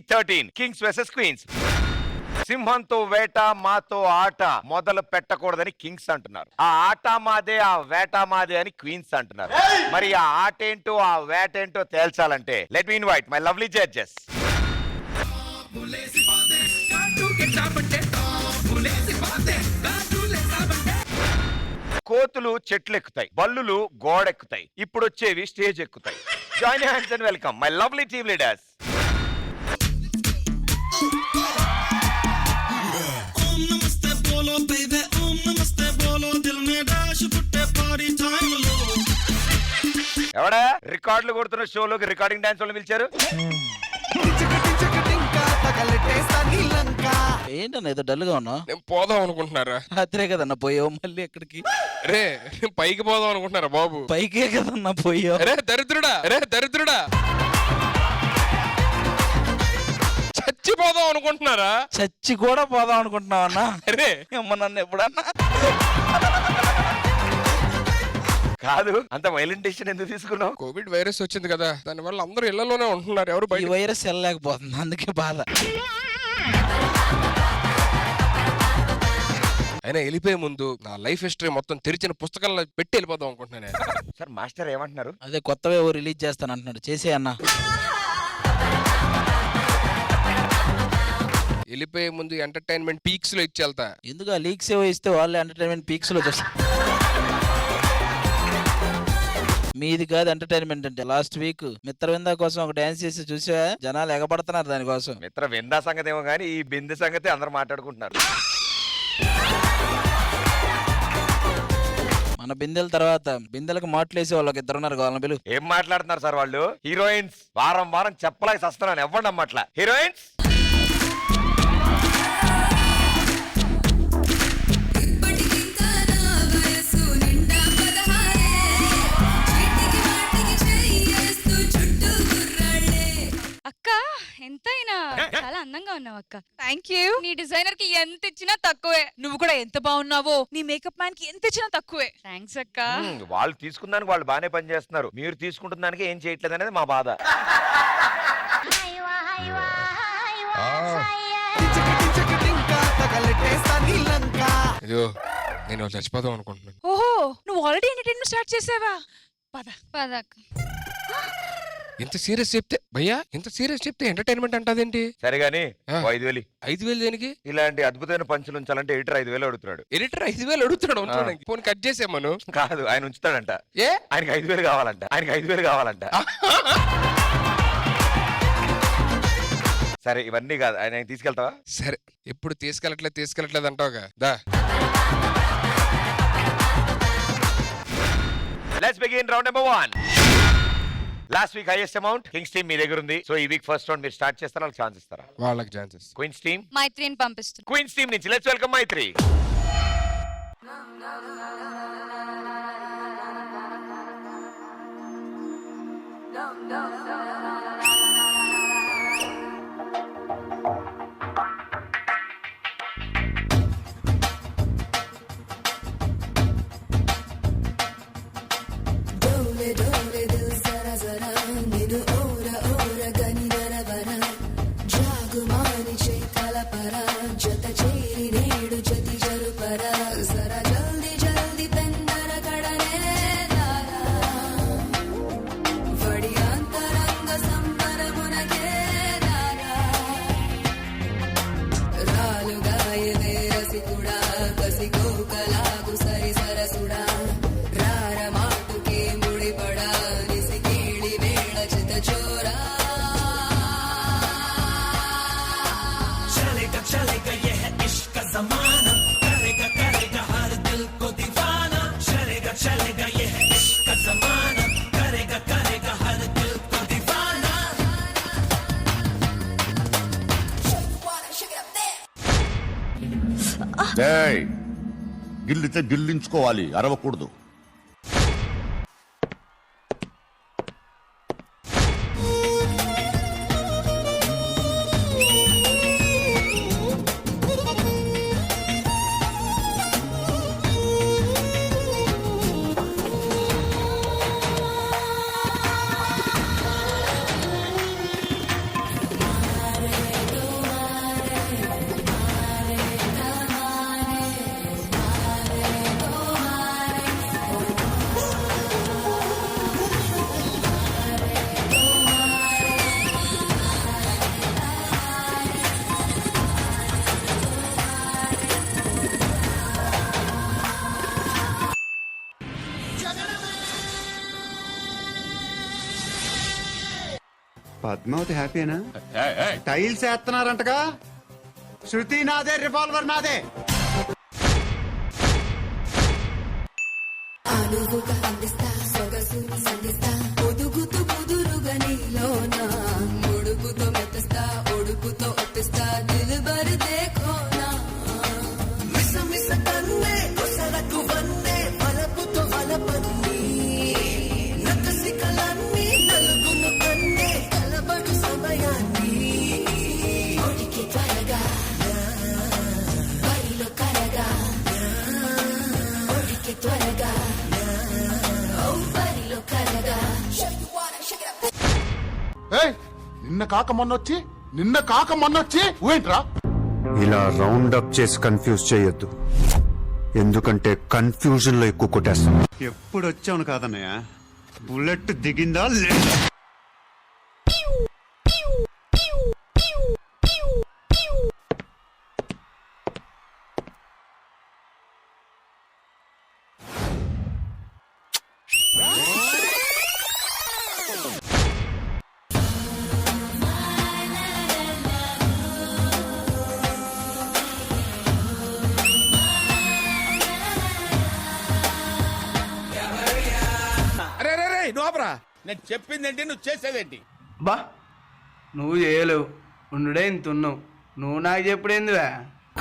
Week 13 kings versus queens. సింహంతో వేట మాతో ఆట మొదలు పెట్టకూడదని కింగ్స్ అంటున్నారు. ఆ ఆట మాదే ఆ వేట మాదే అని క్వీన్స్ అంటున్నారు. మరి ఆ ఆట ఏంటో ఆ వేట ఏంటో తేల్చాలంటే let me invite my lovely judges. కోతులు చెట్లు ఎక్కుతాయి, బల్లులు గోడెక్కుతాయి, ఇప్పుడు వచ్చేవి స్టేజ్ ఎక్కుతాయి. Join hands and welcome my lovely team leaders. ఎవడా రికార్డులు కొడుతున్న షోలోకి రికార్డింగ్ డాన్స్ వాళ్ళు పిలిచారు? ఏంటన్నా ఏదో డల్ గా ఉన్నావు? నేను పోదాం అనుకుంటున్నారా? అదే కదన్నా పోయావు మళ్ళీ ఎక్కడికి? రే పైకి పోదాం అనుకుంటున్నారా బాబు? పైకే కదన్నా పోయావు. రే దరిద్రుడా చచ్చిపోదాం అనుకుంటున్నారా? చచ్చి కూడా పోదాం అనుకుంటున్నావు అన్నా? అరే అమ్మ నన్ను ఎప్పుడన్నా కాదు, అంత వైలెంట్ డెసిషన్ ఎందుకు తీసుకున్నావు? కోవిడ్ వైరస్ వచ్చింది కదా, దాని వల్ల అందరూ ఇళ్లలోనే ఉంటున్నారు, ఎవరు ఈ బయట. వైరస్ వెళ్ళలేకపోతుంది, అందుకే బాధ. అయినా వెళ్ళిపోయే ముందు నా లైఫ్ హిస్టరీ మొత్తం తెరిచిన పుస్తకాల్లో పెట్టి వెళ్ళిపోదాం అనుకుంటున్నాను. సార్ మాస్టర్ ఏమంటున్నారు? అదే కొత్తగా ఏవో రిలీజ్ చేస్తాను అంటున్నాడు, చేసే అన్న. వెళ్ళిపోయే ముందు ఎంటర్టైన్మెంట్ పీక్స్ లో ఇచ్చి వెళ్తా. ఎందుకు ఆ లీక్స్ ఏవో ఇస్తే వాళ్ళు ఎంటర్టైన్మెంట్ పీక్స్ లో చూస్తారు. మీది కాదు ఎంటర్టైన్మెంట్ అంటే. లాస్ట్ వీక్ మిత్రవింద కోసం ఒక డాన్స్ చేసి చూసా, జనాలు ఎగబడుతున్నారు దానికోసం. మిత్ర విందా సంగతి ఏమో గానీ ఈ బిందె సంగతి అందరూ మాట్లాడుకుంటున్నారు. మన బిందెల తర్వాత బిందెలకు మాటలేసి వాళ్ళకి ఇద్దరున్నారు, వాళ్ళని పిలు. ఏం మాట్లాడుతున్నారు సార్ వాళ్ళు? హీరోయిన్స్ వారం వారం చెప్పలేక వస్తున్నాను, ఎవ్వండి అమ్మట్లా. హీరోయిన్స్ అక్క ఎంతైనా చాలా అందంగా ఉన్నావు అక్క. Thank you. నీ డిజైనర్ కి ఎంత ఇచ్చినా తక్కువే. నువ్వు కూడా ఎంత బాగున్నావో, నీ మేకప్ మ్యాన్ కి ఎంత ఇచ్చినా తక్కువే. థ్యాంక్స్ అక్క. వాళ్ళు తీసుకున్నానికి వాళ్ళు బాగానే పని చేస్తున్నారు, మీరు తీసుకుంటున్న దానికి ఏం చేయట్లేదు అనేది మా బాధ. అయ్యో నేను చచ్చిపోదాం అనుకుంటున్నాను. ఓహో, నువ్వు ఆల్రెడీ ఎంటర్టైన్మెంట్ స్టార్ట్ చేసావా? పద పద అక్క. ఇంత సీరియస్ చెప్తే భయ్యా, ఇంత సీరియస్ చెప్తే ఎంటర్టైన్మెంట్ అంటాదేంటి? సరేగాని ఆ. 5,000. 5,000 దేనికి? ఇలాంటి అద్భుతమైన పంచులు ఉంచాలంటే ఎడిటర్ 5,000 అడుగుతున్నాడు. ఎడిటర్ 5,000 అడుగుతున్నాడు ఉంచడానికి. ఫోన్ కట్ చేసేమను. కాదు, ఆయన ఉంచుతాడంట. ఏ ఆయనకి 5,000 కావాలంట. సరే ఇవన్నీ కాదు, ఆయన తీసుకెళ్తావా? సరే, ఎప్పుడు తీసుకెళ్ళట్లేదు అంటావుగా. దా let's begin round number 1. Last week highest amount kings team మీ దగ్గర ఉంది. సో ఈ వీక్ ఫస్ట్ రౌండ్ మీరు స్టార్ట్ చేస్తారా, వాళ్ళకి ఛాన్స్ ఇస్తారా? వాళ్ళకి ఛాన్సెస్. క్వీన్స్ టీమ్ మైత్రిని పంపిస్తుంది. క్వీన్స్ టీమ్ నుంచి లెట్స్ వెల్కమ్ మైత్రి. గిల్లితే గిల్లించుకోవాలి, అరవకూడదు. పద్మావతి హ్యాపీనా? టైల్స్ వేస్తున్నారంటగా. శృతి నాదే, రివాల్వర్ నాదే. అనువుగా అందిస్తా సొగసు సంధిస్తా ఒదుగుతూ కుదురుగా నీలోనా ఒడుగుతో మెత్తస్తా ఒడుగుతో ఒప్పిస్తా దిల్బర్ దేఖోనా మిస మిస కన్నే కొసరకు వన్నే వలపుతో వలపన్ని నకసి కలన్ని నలుగును కన్నే కలబడు సమయాన్ని ఒడికి త్వరగా బరిలో కరగా ఒడికి త్వరగా నిన్న కాక మొన్నొచ్చి ఊయంట్రా. ఇలా రౌండ్ అప్ చేసి కన్ఫ్యూజ్ చేయొద్దు, ఎందుకంటే కన్ఫ్యూజన్ లో ఎక్కువ కొట్టేస్తాం. ఎప్పుడు వచ్చాను కాదన్నయ్య, బుల్లెట్ దిగిందా లేదా? అరే రే రే నోపరా, నేను చెప్పిందేంటి నువ్వు చేసేదేంటి? బా నువ్వు చేయలేవు, ఉండుడే ఇంత ఉన్నావు, నువ్వు నాకు చెప్పుడేందివా?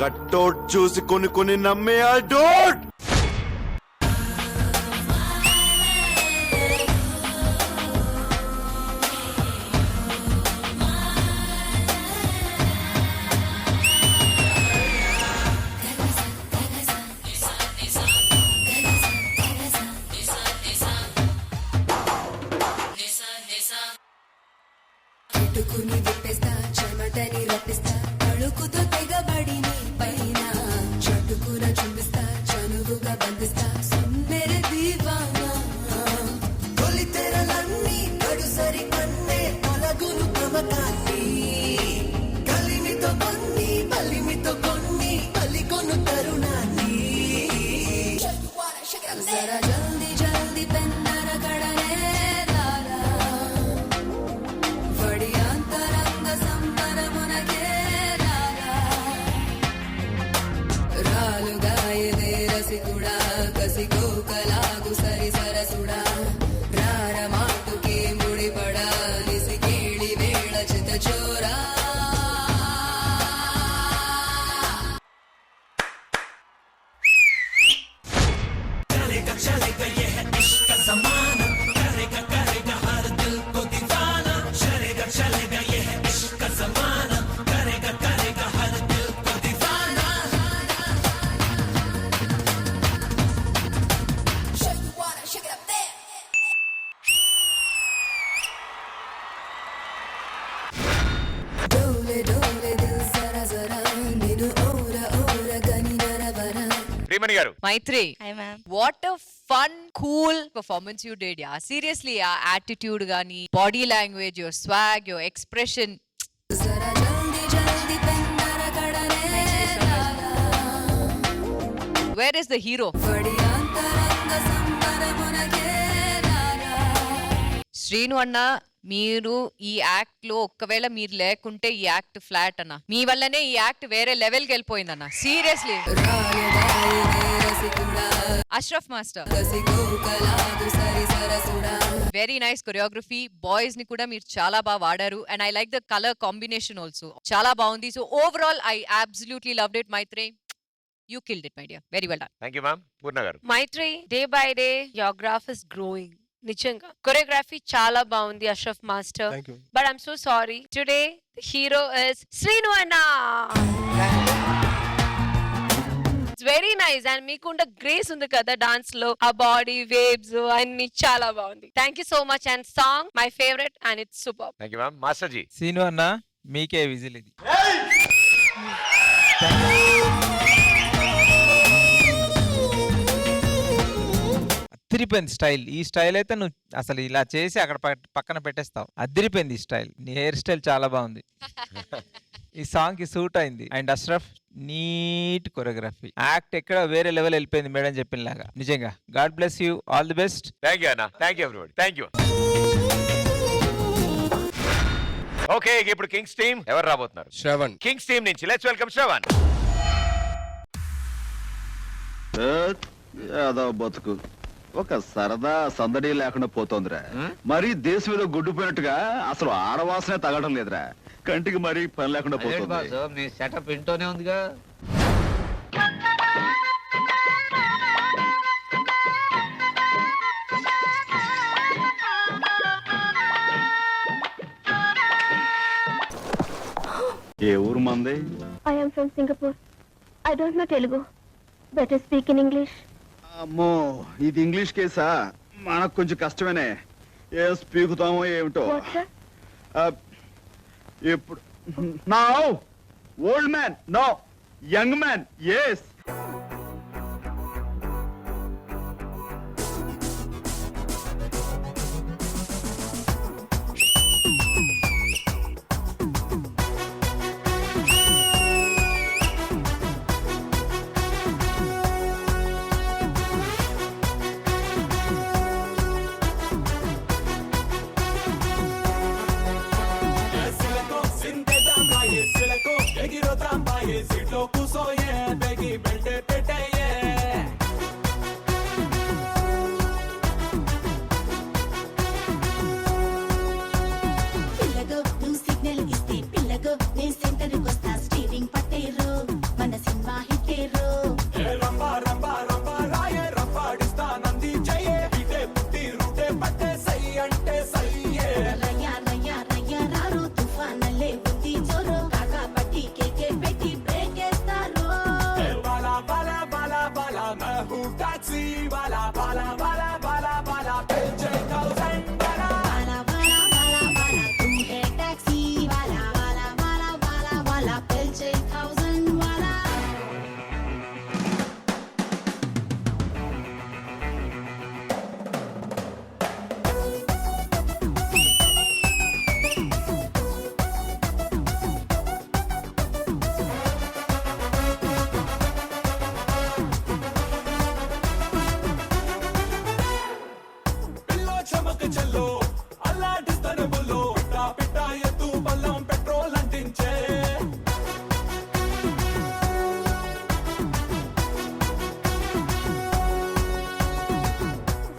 కట్టౌట్ చూసి కొన్ని నమ్మే ఆ డోట్. పెట్టుకుని విప్పేస్తా చెమటని రప్పిస్తా అడుగుతో తెగబడి నీ పైన చట్టుకున చుంబిస్తా చనువుగా బంధిస్తా సుందర దీవానా తొలి తెరలన్నీ కడుసరి కన్నే పొలగును ప్రమకాన్ని కలిమితో కొన్ని బలిమితో కొన్ని బలికొను తరుణాన్ని జరా జల్దీ జల్దీ పెన్నర కడనే లాలా వడియాంతరంగ సంబరమునకే రారా రాలుగాయదే రసికుడా కసికోకలాగు సరి సరసుడా రార మాటుకే ముడిపడా నిసికేళి వేళ చిత చోరా డోలే డోలే దిల్ జరా జరా నిన్ను ఓర ఓర గని నరవరా. శ్రీమణి గారు, Maitri, what a fun, cool performance you did, yeah. Seriously, attitude gani, body language, your swag, your expression. జరా జల్దీ జల్దీ పెన్నర కడనే లాలా Where is the hero? వడియాంతరంగ సంబరమునకే రారా శ్రీను అన్న, మీరు ఈ యాక్ట్ లో ఒక్కవేళ మీరు లేకుంటే ఈ యాక్ట్ ఫ్లాట్ అన్న. మీ వల్లనే ఈ యాక్ట్ వేరే లెవెల్ కి వెళ్ళిపోయిందన్న. సీరియస్లీ. రాలుగాయదే రసికుడా అష్రఫ్ మాస్టర్, కసికోకలాగు సరి సరసుడా వెరీ నైస్ కొరియోగ్రఫీ. బాయ్స్ ని కూడా మీరు చాలా బాగా వాడారు. And I like the colour combination also, చాలా బాగుంది. So overall I absolutely loved it. Maitri, you killed it, my dear. Very well done. Thank you ma'am. Poorna garu, Maitri, day by day your graph is growing. నిజంగా choreography చాలా బాగుంది Ashraf master. But I'm so sorry, today hero is Srinu అన్న. It's very nice. And మీకుండ grace ఉంది కదా dance లో, ఆ body waves అన్ని చాలా బాగుంది. Thank you so much. And song my favourite and it's super. Thank you ma'am. Master ji, Seenu అన్న, మీకే విజిల్ ఇది. అదిరిపోయింది స్టైల్. ఈ స్టైల్ అయితే నువ్వు అసలు ఇలా చేసి అక్కడ పక్కన పెట్టేస్తావు. అదిరిపోయింది ఈ స్టైల్. నీ హెయిర్ స్టైల్ చాలా బాగుంది. ఈ సాంగ్ కి సూట్ అయింది. And Ashraf, neat choreography, act ఎక్కడ వేరే లెవెల్ వెళ్ళిపోయింది మేడం చెప్పిన లాగా. నిజంగా god bless you, all the best. Thank you అన్న. Thank you everybody. Thank you. Okay ఇప్పుడు కింగ్స్ టీమ్ ఎవరు రాబోతున్నారు? శ్రవణ్. కింగ్స్ టీమ్ నుంచి లెట్స్ వెల్కమ్ శ్రవణ్. యాదవ బతుకు ఒక సరదా సందడి లేకుండా పోతోందిరా. మరి దేశం ఏదో గుడ్డుపోయినట్టుగా అసలు ఆడవాసనే తగడం లేదురా. కంటికి మరి పని లేకుండా పోతుంది. మీ సెటప్ ఇంటోనే ఉందిగా. ఏ ఊరు మంది? I am from Singapore. I don't know Telugu. Better speak in English. అమ్మో ఇది ఇంగ్లీష్ కేసా? మనకు కొంచెం కష్టమేనే. ఏం స్పీకుతామో ఏమిటో. ఇప్పుడు no old man, no young man, yes. పిల్లగో నువ్వు సిగ్నల్ ఇస్తే పిల్లగో నేను సెంటర్కి వస్తా. స్టీరింగ్ పట్టేరు మన సినిమా హిట్టేరు. రయ్యా రయ్యా రయ్యా రారు తుఫానల్లే ఉంది జోరు. కాకా పట్టి కేకే పెట్టి బ్రేక్ వేస్తారు. బాలా బాలా బాలా బాలా తూ హే టాక్సీ వాలా. బాలా బాలా బాలా బాలా పెల్చే 1000 వాలా.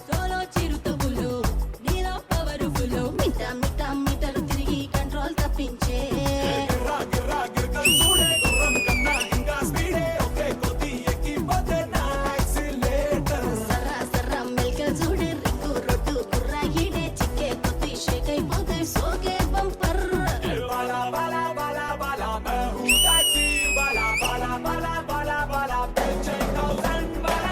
సోలో చిరుతపులు నీలో పవరుఫులు. మిట మిట మీటరు తిరిగి కంట్రోల్ తప్పించే. సర్రా సర్రా మెల్క చూడే రింగు రొడ్డు కుర్రా ఈడే. చిక్కే కొద్ది షేక్ అయిపోతే సోకే బంపర్. బాలా బాలా బాలా బాలా తూ హే టాక్సీ వాలా. బాలా బాలా బాలా బాలా పెల్చే 1000 వాలా.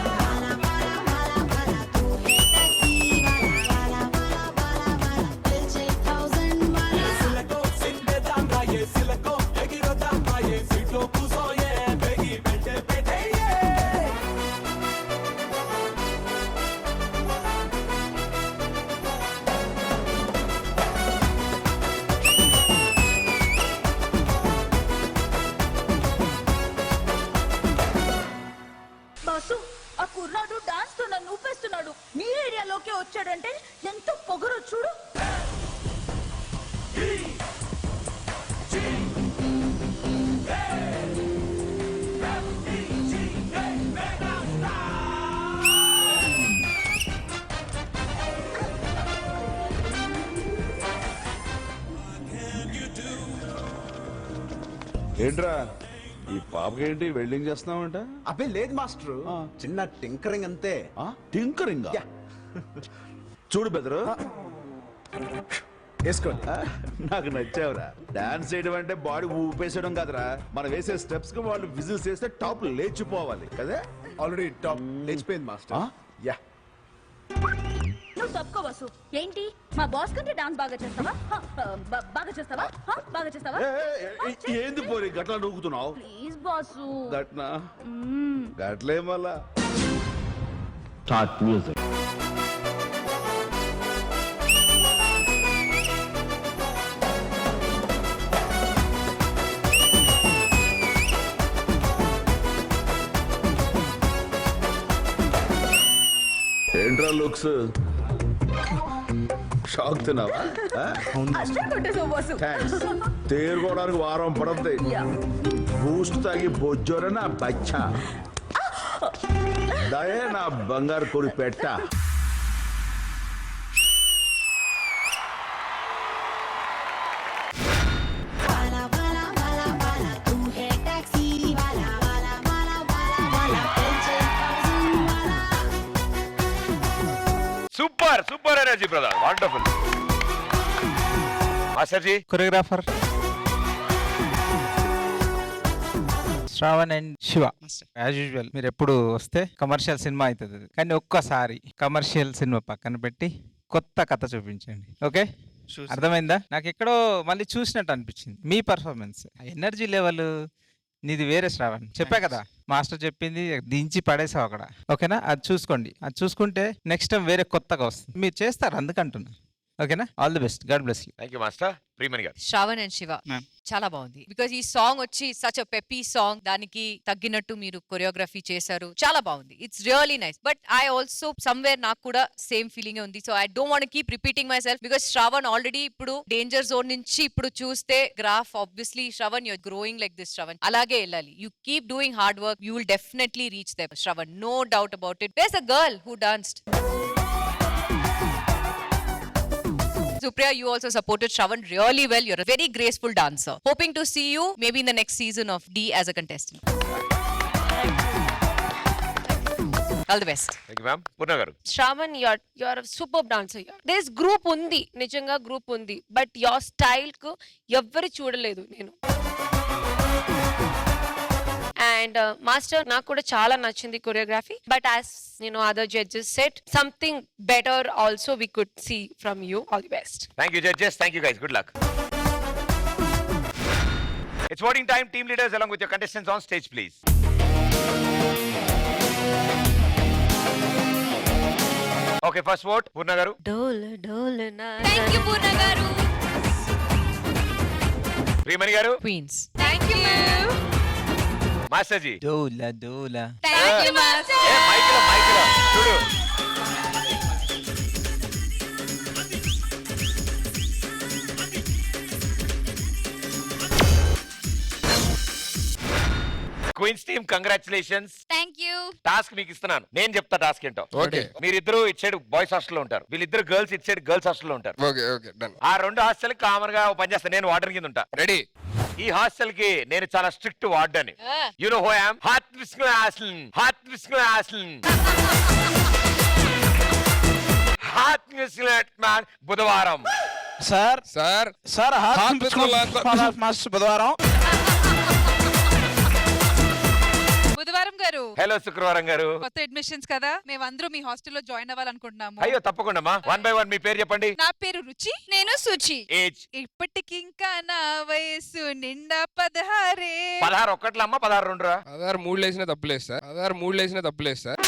బాసు ఆ కుర్రాడు డాన్స్ తో నన్ను ఊపేస్తున్నాడు. మీ ఏరియాలోకి వచ్చాడంటే ఎంత పొగరో చూడు. ఏంట్రా ఈ పాపకేంటి వెల్డింగ్ చేస్తున్నావంట? అబ్బే లేదు మాస్టర్, చిన్న టింకరింగ్ అంతే. టింకరింగ్ చూడు బెదరు, వేసుకోండి. నాకు నచ్చావురా. డాన్స్ చేయడం అంటే బాడీ ఊపేసేయడం కాదురా. మనం వేసే స్టెప్స్ కి వాళ్ళు విజిల్స్ వేస్తే టాప్ లేచిపోవాలి కదా. ఆల్రెడీ టాప్ లేచిపోయింది మాస్టర్. యా నువ్వు తప్పుకో బాసు. ఏంటి మా బాస్ కంటే డాన్స్ బాగా చేస్తావా? బాగా చేస్తావా? బాగా చేస్తావా? ఏంది పోరి గట్లా నూగుతున్నావు? Please boss. గట్నా గట్లే మళ్ళా. Start music. ఏంట్రా లుక్స్? షాక్ తిన్నావా అష్ట కొట్టేసావు బాసు తేరుకోవడానికి వారం పడుతుంది బూస్ట్ తాగి బొజ్జోరే నా బచ్చా దయే నా బంగారు కొడి పెట్ట Bala bala bala bala, tu hai taxi wala. Bala bala bala bala, pelche thousand wala. Super super energy brother, wonderful. Master ji, choreographer Shravan and Shiva. As usual మీరు ఎప్పుడు వస్తే కమర్షియల్ సినిమా అవుతుంది అది. కానీ ఒక్కసారి కమర్షియల్ సినిమా పక్కన పెట్టి కొత్త కథ చూపించండి. ఓకే, అర్థమైందా? నాకు ఎక్కడో మళ్ళీ చూసినట్టు అనిపించింది మీ పర్ఫార్మెన్స్, ఎనర్జీ లెవెల్ నీది వేరే. శ్రావణ్ చెప్పా కదా, మాస్టర్ చెప్పింది దించి పడేసావు అక్కడ. ఓకేనా, అది చూసుకోండి. అది చూసుకుంటే నెక్స్ట్ టైం వేరే కొత్తగా వస్తుంది. మీరు చేస్తారు అందుకంటున్నా. ఓకేనా, all the best, God bless you. Thank you master. Priyamani గారు. శ్రావణ్ అండ్ శివ చాలా బాగుంది. బికాజ్ ఈ సాంగ్ వచ్చి సచ్ అ పెప్పీ సాంగ్, దానికి తగ్గినట్టు మీరు కొరియోగ్రఫీ చేశారు, చాలా బాగుంది. It's really nice. But I also somewhere నాకు కూడా సేమ్ ఫీలింగ్ ఉంది. So I don't want keep repeating myself because Shravan already ఇప్పుడు డేంజర్ జోన్ నుంచి ఇప్పుడు చూస్తే graph obviously Shravan you're growing like this. Shravan అలాగే వెళ్ళాలి. You keep doing hard work, you will definitely reach them. Shravan, no doubt about it. There's a girl who danced. Supriya, you also supported Shravan really well. You're a very graceful dancer. Hoping to see you maybe in the next season of D as a contestant. All the best. Thank you ma'am. Poorna garu. Shravan, you're super dancer. This group ఉంది, నిజంగా group ఉంది, but your style కు ఎవ్వరు చూడలేదు నేను. And master, నాకు కూడా చాలా నచ్చింది choreography. But as other judges said something better also we could see from you. All the best. Thank you judges, thank you guys, good luck. It's voting time. Team leaders along with your contestants on stage please. Okay, first vote పూర్ణ గారు. డోల్ డోల్ నా. Thank you Poorna గారు. Priyamani garu. Queens. Thank you. Master ji. డోలా డోలా. Thank you master. ఏ మైక్లో చూడు. Queens team, congratulations. Thank you. Task మీకు ఇస్తున్నాను, నేను చెప్తా టాస్క్ ఏంటో. ఓకే మీరిద్దరు ఇటు సైడ్ బాయ్స్ హాస్టల్ లో ఉంటారు, వీళ్ళిద్దరు గర్ల్స్ ఇటు సైడ్ గర్ల్స్ హాస్టల్ లో ఉంటారు. Okay okay done. ఆ రెండు హాస్టల్ కామన్ గా పని చేస్తాను, నేను వార్డెన్ కింద ఉంటా. రెడీ. ఈ హాస్టల్ కి నేను చాలా strict warden. You know who I am. Heart visco hostel, heart visco hostel, heart visco man. బుధవారం సార్ సార్ సార్ మాస్టర్ బుధవారం. బుధవారం గారు, హలో శుక్రవారం గారు. కొత్త అడ్మిషన్స్ కదా, మేమందరూ మీ హాస్టల్లో జాయిన్ అవ్వాలనుకుంటున్నాము. అయ్యో తప్పకుండా అమ్మా, 1 by 1 మీ పేరు చెప్పండి. నా పేరు రుచి. నేను సుచి. ఏజ్ ఇప్పటికింకా నా వయసు నిండా 16. 16 ఒక్కట్ల అమ్మా, 16 2 రా. ఆధార్ 3 లేసిన తప్పులేదు సార్. ఆధార్ 3 లేసిన తప్పులేదు సార్.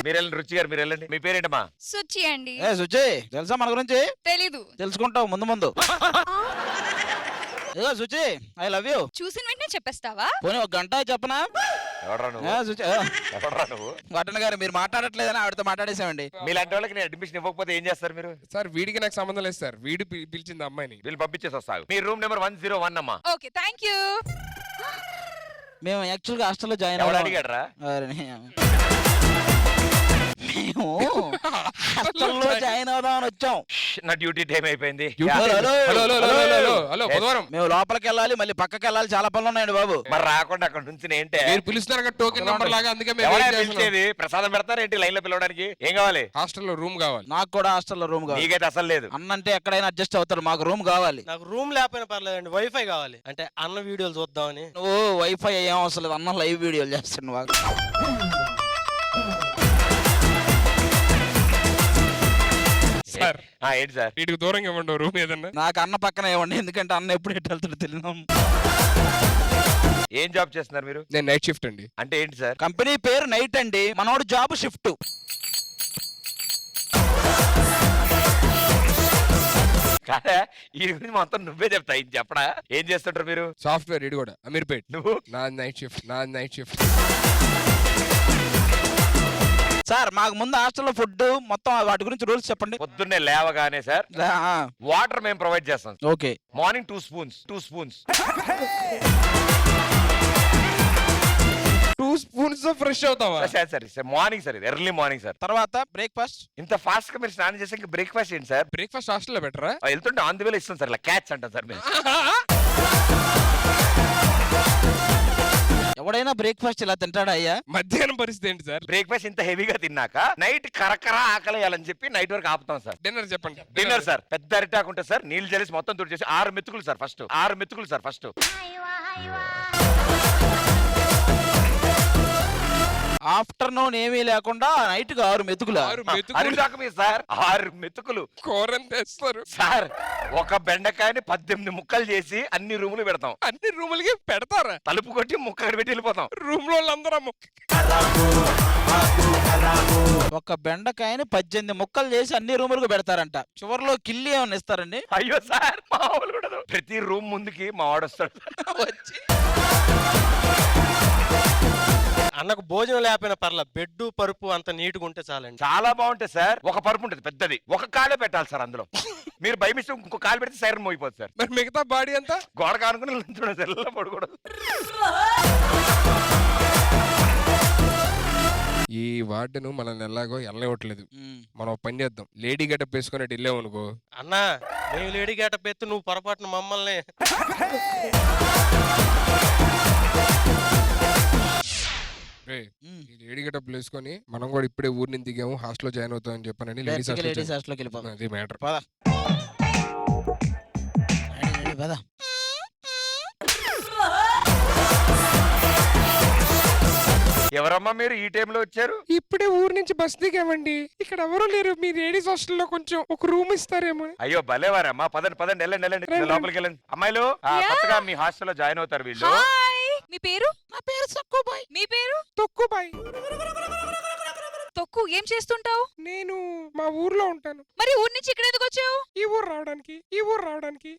మీరు వెళ్ళండి, రుచి గారు మీరు వెళ్ళండి. మీ పేరేంటమ్మా? సుచి అండి. సుజయ్ తెలుసా మన గురించి? తెలీదు. తెలుసుకుంటావు ముందు ముందు. Suchi, I love you. చూసిన వెంటనే చెప్పేస్తావా? పోనీ ఒక గంట చెప్పనా? ఎవడరా నువ్వు? ఎవడరా నువ్వు? వాటన్ గారు మీరు మాట్లాడట్లేదని ఆవిడతో మాట్లాడేసామండి. మీలాంటి వాళ్ళకి నేను అడ్మిషన్ ఇవ్వకపోతే ఏం చేస్తారు మీరు? సార్ వీడికి నాకు సంబంధం లేదు సార్. వీడి పిలిచింది అమ్మాయిని. వీళ్ళు పంపించేసి వస్తాను. మీ రూమ్ నెంబర్ 101 అమ్మా. Okay, thank you. మేము యాక్చువల్ గా హాస్టల్లో జాయిన్ ఎవరు అవ్వాలి. అడిగాడరా? మేము హాస్టల్లో జాయిన్ అవుదామని వచ్చాం. నా డ్యూటీ టైం అయిపోయింది. హలో బుధవారం. మేము లోపలికి వెళ్ళాలి, మళ్ళీ పక్కకి వెళ్ళాలి, చాలా పనులు ఉన్నాయండి బాబు. మరి రాకుండా అక్కడ నుంచి ఏంటే మీరు పిలుస్తున్నారు టోకెన్ నంబర్ లాగా, అందుకే మేము ఎవరైనా వెయిట్ చేస్తున్నాం. పిలిచేది? ప్రసాదం పెడతారు ఏంటి లైన్ లో పిలవడానికి? ఏం కావాలి? హాస్టల్లో రూమ్ కావాలి. నాకు కూడా హాస్టల్లో రూమ్ కావాలి. నీకైతే అసలు లేదు. అన్నంటే ఎక్కడైనా అడ్జస్ట్ అవుతారు, మాకు రూమ్ కావాలి. నాకు రూమ్ లేకపోయినా పర్లేదండి, వైఫై కావాలి. అంటే అన్న వీడియోలు చూద్దామని. నువ్వు వైఫై ఏం అవసరం లేదు, అన్న లైవ్ వీడియోలు చేస్తున్నావు. సార్ ఏంటి సార్? వీటికి దూరంగా ఇవ్వండి రూమ్ ఏదన్నా. నాకు అన్న పక్కన ఇవ్వండి, ఎందుకంటే అన్న ఎప్పుడు ఎటు వెళ్తాడో తెలియదు. ఏం జాబ్ చేస్తున్నారు మీరు? నేను నైట్ షిఫ్ట్ అండి. అంటే ఏంటి సార్? కంపెనీ పేరు నైట్ అండి, మనోడు జాబ్ షిఫ్ట్. కాదా ఈ గురించి మొత్తం నువ్వే చెప్తా, ఇది చెప్పడా? ఏం చేస్తుంటారు మీరు? సాఫ్ట్వేర్ ఇది కూడా అమీర్పేట్. నువ్వు? నా నైట్ షిఫ్ట్. సార్ మాకు ముందు హాస్టల్లో ఫుడ్ మొత్తం వాటి గురించి రూల్స్ చెప్పండి. పొద్దున్నే లేవగానే సార్ వాటర్ మేము ప్రొవైడ్ చేస్తాం. Okay. Morning 2 spoons 2 spoons 2 spoons fresh అవుతావా? సార్ మార్నింగ్ సార్, ఇది ఎర్లీ మార్నింగ్ సార్. తర్వాత బ్రేక్ఫాస్ట్. ఇంత ఫాస్ట్ గా మీరు స్నానం చేస్తే ఇంకా బ్రేక్ఫాస్ట్ ఏంటి సార్? బ్రేక్ఫాస్ట్ హాస్టల్లో బెటరా? వెళ్తుంటే ఆన్ ది వేలో ఇస్తాం సార్, ఇలా క్యాచ్ అంటాం సార్ మేము. ఎవడైనా బ్రేక్ఫాస్ట్ ఇలా తింటాడా అయ్యా? మధ్యాహ్నం పరిస్థితి ఏంటి సార్? బ్రేక్ఫాస్ట్ ఇంత హెవీగా తిన్నాక నైట్ కరకర ఆకలేయాలని చెప్పి నైట్ వరకు ఆపుతాం సార్. డిన్నర్ చెప్పండి. డిన్నర్ సార్ పెద్ద అరిటాకు ఉంటుంది సార్, నీళ్ళు జల్లేసి మొత్తం తుడిచేసి 6 మెతుకులు సార్ ఫస్ట్. 6 మెతుకులు సార్ ఫస్ట్. ఆఫ్టర్నూన్ ఏమీ లేకుండా నైట్ 6 మెతుకులు. అరిటాకు మీద సార్ 6 మెతుకులు కూరని తెస్తారు సార్. ఒక బెండకాయని 18 ముక్కలు చేసి అన్ని రూములు పెడతాం. అన్ని రూములకి పెడతారా? తలుపు కొట్టి ముక్క పెట్టి వెళ్ళిపోతాం. రూమ్ లో వాళ్ళందరూ ఒక బెండకాయని 18 ముక్కలు చేసి అన్ని రూములకు పెడతారంట. చివరిలో కిల్లి ఏమన్నా ఇస్తారండి? అయ్యో సార్ మామూలు కూడా ప్రతి రూమ్ ముందుకి మా వాడు వస్తాడు వచ్చి అన్నకు భోజనం లేకపోయినా పర్ల, బెడ్ పరుపు అంత నీట్గా ఉంటే చాలండి. చాలా బాగుంటుంది సార్. ఒక పరుపు ఉంటుంది పెద్దది, ఒక కాలే పెట్టాలి సార్ అందులో. మీరు భయమిస్తే ఇంకో కాలు పెడితే సైరన్ మోగిపోతుంది సార్. మరి మిగతా బాడీ అంతా గోడ కానుకుని సెల్ల పడకూడదు. ఈ వార్డును మనల్ని ఎలాగో వెళ్ళవట్లేదు. మనం పని చేద్దాం, లేడీ గెటప్ వేసుకుని వెళ్ళామనుకో. అన్నా మేము లేడీ గేటప్ ఎత్తు, నువ్వు పొరపాటున మమ్మల్ని లేడీ గెటప్ వేసుకొని మనం కూడా ఇప్పుడే ఊరి నుంచి దిగాము, హాస్టల్లో జాయిన్ అవుతాం అని చెప్పానని లేడీస్ హాస్టల్కి వెళ్ళిపోతాం. అది మ్యాటర్. ఎవరమ్మా మీరు ఈ టైంలో వచ్చారు? ఇప్పుడే ఊరు నుంచి బస్ దిగామండి. ఇక్కడ ఎవరు లేరు, మీ లేడీస్ హాస్టల్లో కొంచెం ఒక రూమ్ ఇస్తారేమో. అయ్యో భలేవారమ్మా, పదండి పదండి వెళ్ళండి లోపలికి వెళ్ళండి. అమ్మాయిలు కొత్తగా మీ హాస్టల్లో జాయిన్ అవుతారు వీళ్ళు. మీ పేరు? నా పేరు సక్కుబాయ్. మీ పేరు? తొక్కుబాయ్. తొక్కు ఏం చేస్తుంటావు? నేను మా ఊర్లో ఉంటాను. మరి ఊరు నుంచి ఇక్కడ ఎందుకు వచ్చావు? ఈ ఊరు రావడానికి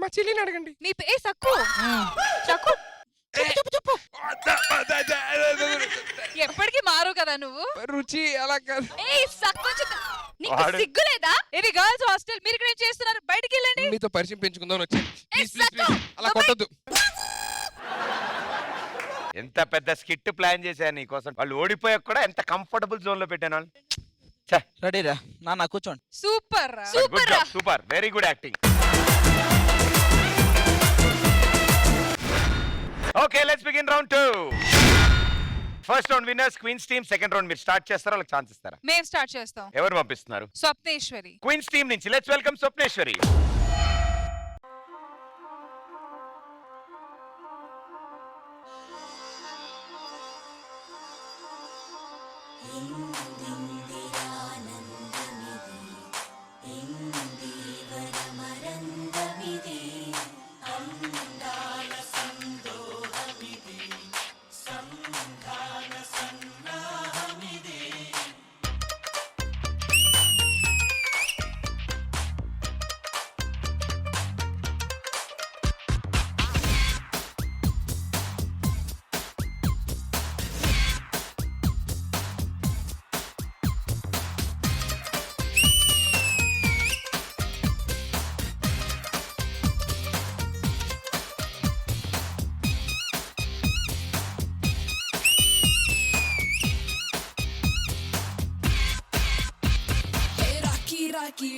మా చెల్లిని అడగండి. నీ సక్కు సక్కు చెప్పు. ఎప్పటికీ మారు కదా నువ్వు. రుచి అలా కాదు. సిగ్గు లేదా? ఇది గర్ల్స్ హాస్టల్, మీరు ఇక్కడ ఏం చేస్తున్నారు? బయటికి వెళ్ళండి. మీతో పరిచయం పెంచుకుందాం వచ్చాను. అలా కొట్టద్దు. ఎంత పెద్ద స్కిట్ ప్లాన్ చేశాను నీకోసం. వాళ్ళు ఓడిపోయాక కూడా ఎంత కంఫర్టబుల్ జోన్ లో పెట్టాను. రెడీరా నాన్న, కూర్చోండి. Super super, very good acting. Okay let's begin round 2. First round winners queens team. Second round మీరు స్టార్ట్ చేస్తారా, వాళ్ళకి ఛాన్స్ ఇస్తారా? మేము స్టార్ట్ చేస్తాం. ఎవరు పంపిస్తున్నారు? స్వప్నేశ్వరి. క్వీన్స్ టీమ్ నుంచి లెట్స్ వెల్కమ్ స్వప్నేశ్వరి.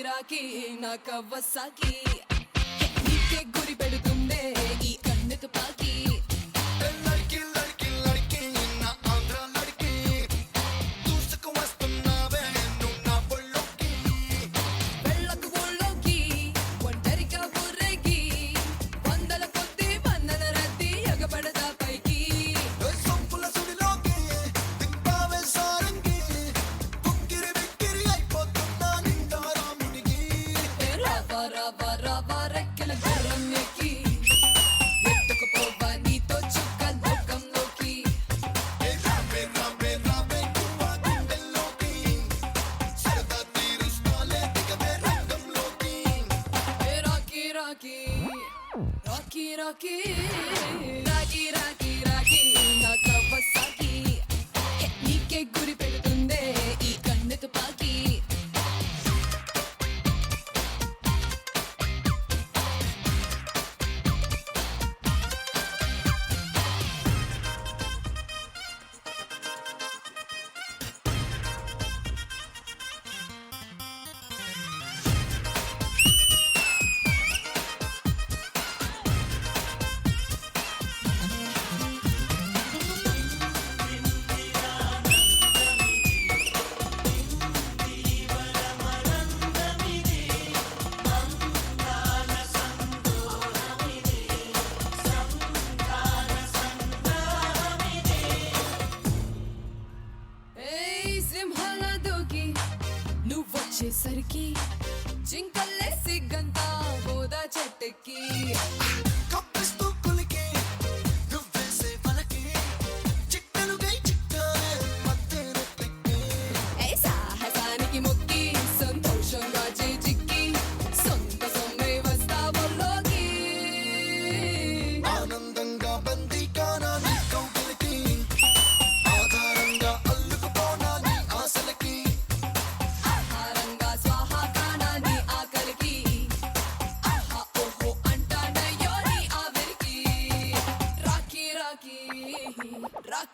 రాకి నా కవ్వసాకి నీకే గురి పెడుతుందే ఈ కన్ను తుపాకి. వెళ్ళకు ఊళ్ళోకి ఒంటరిగా బుర్రెగి వందల కొద్ది వందల రద్దీ ఎగబడదా పైకి. రాకి రాకి రాకి రాకి నా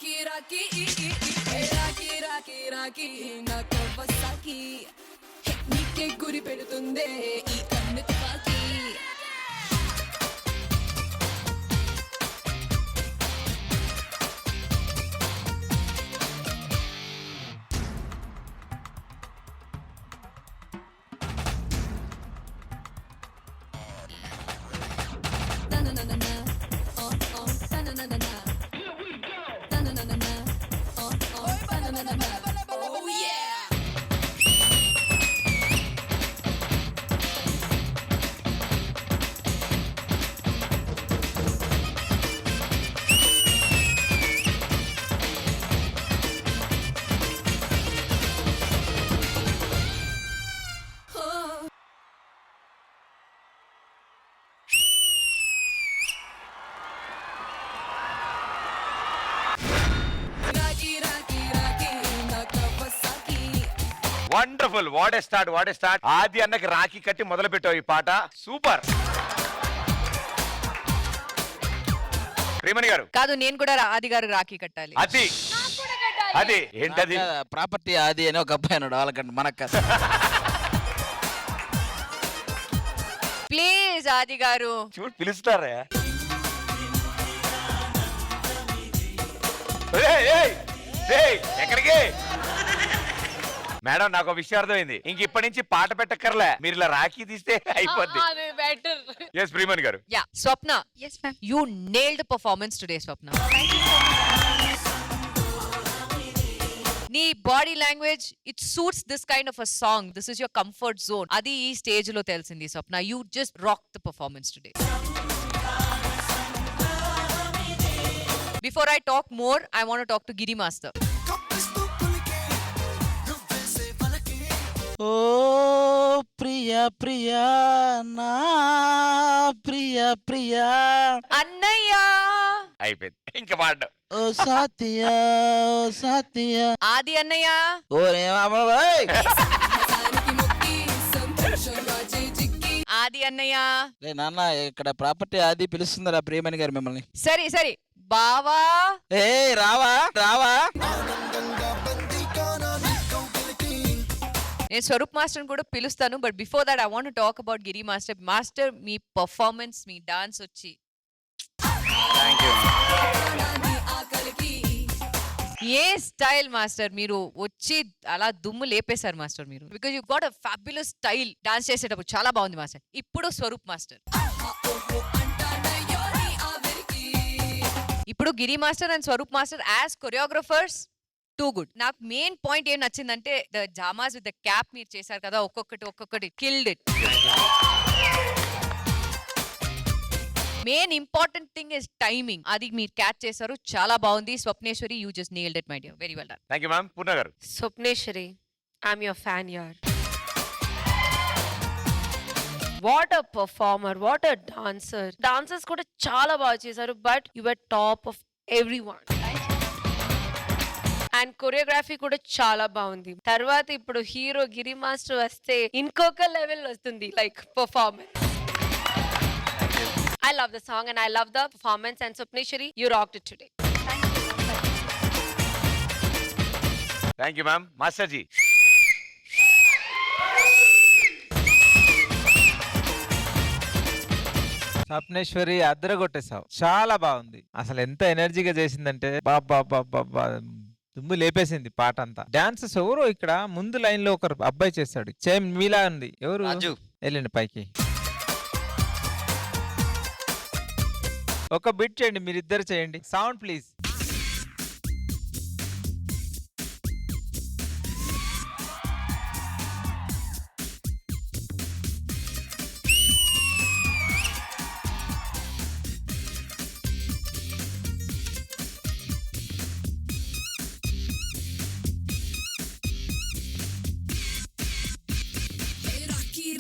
రాఖీ రాఖీ రాఖీ రాఖీ రాఖీ నా కవ్వసాకి నీకే గురి పెడుతుందే ఈ కన్ను తుపాకి wonderful, what a start, what a start. ఆది అన్నకి రాఖీ కట్టి మొదలు పెట్టావు ఈ పాట, సూపర్. ప్రేమణి గారు. కాదు, నేను కూడా ఆది గారు రాఖీ కట్టాలి. అది అది ఏంటది? ప్రాపర్టీ ఆది అని ఒక అబ్బాయి అన్నాడు, వాళ్ళకంటే మనకు కాదు. ప్లీజ్ ఆది గారు. చూడు పిలుస్తారా? ఎక్కడికి మేడం? నాకు విషయం అర్థమైంది. ఇంక ఇప్పటి నుంచి పాట పెట్టక్కర్లే, మీరు ఇలా రాఖీ తీస్తే అయిపోద్ది. Yes Priyamani garu. Yeah Swapna. Yes, ma'am. You nailed the performance today, Swapna. నీ body language, it suits this kind of a song. This is your comfort zone. అది ఈ స్టేజ్ లో తెలిసింది Swapna. You just rock the performance today. Before I talk more, I want to talk to Giri master. ఓ ప్రియా ప్రియా నా ప్రియా ప్రియా అన్నయ్య అయిపోయింది, ఇంకా పాడు. ఓ సాతియా ఓ సాతియా ఆది అన్నయ్య. ఓ రేమాబాయ్. ఆది అన్నయ్య. రే నాన్న, ఇక్కడ ప్రాపర్టీ ఆది పిలుస్తుందిరా ప్రియమణి గారు మిమ్మల్ని. సరే సరే బావా. ఏ రావా రావా. నేను స్వరూప్ మాస్టర్ కూడా పిలుస్తాను, but before that I want to talk about Giri master. Master, మీ పర్ఫార్మెన్స్, మీ డాన్స్ వచ్చి ఏ స్టైల్ మాస్టర్. మీరు వచ్చి అలా దుమ్ము లేపేశారు మాస్టర్ మీరు. Because you got a fabulous style. Dance చేసేటప్పుడు చాలా బాగుంది మాస్టర్. ఇప్పుడు స్వరూప్ మాస్టర్, ఇప్పుడు Giri master and Swaroop master as choreographers too good. నాకు మెయిన్ పాయింట్ ఏం నచ్చిందంటే ద జామాస్ విత్ ద క్యాప్ మీరు చేశారు కదా, ఒక్కొక్కటి killed it. Main important thing is timing. అది మీరు క్యాచ్ చేశారు, చాలా బాగుంది. Swapneswari, you just nailed it my dear. Very well done. Thank you ma'am. Poorna garu. Swapneswari, I'm your fan యార్. What a performer, what a dancer. Dancers కూడా చాలా బాగా చేశారు, but you were top of everyone. And choreography కూడా చాలా బాగుంది. తర్వాత ఇప్పుడు హీరో గిరి మాస్టర్ వస్తే ఇంకొక లెవెల్ వస్తుంది, like performance. I love the song and I love the performance, and Swapneshwari, you rocked it today. Thank you ma'am. Master ji. Swapneswari అద్దరగొట్టేసావు, చాలా బాగుంది. అసలు ఎంత ఎనర్జీగా చేసిందంటే బాబా బాబా, దుమ్ము లేపేసింది పాట అంతా. డాన్సెస్ ఎవరు ఇక్కడ ముందు లైన్ లో ఒకరు అబ్బాయి చేశాడు, సేమ్ మీలా ఉంది. ఎవరు? వెళ్ళండి పైకి. ఒక బిట్ చేయండి, మీరిద్దరు చేయండి. Sound please.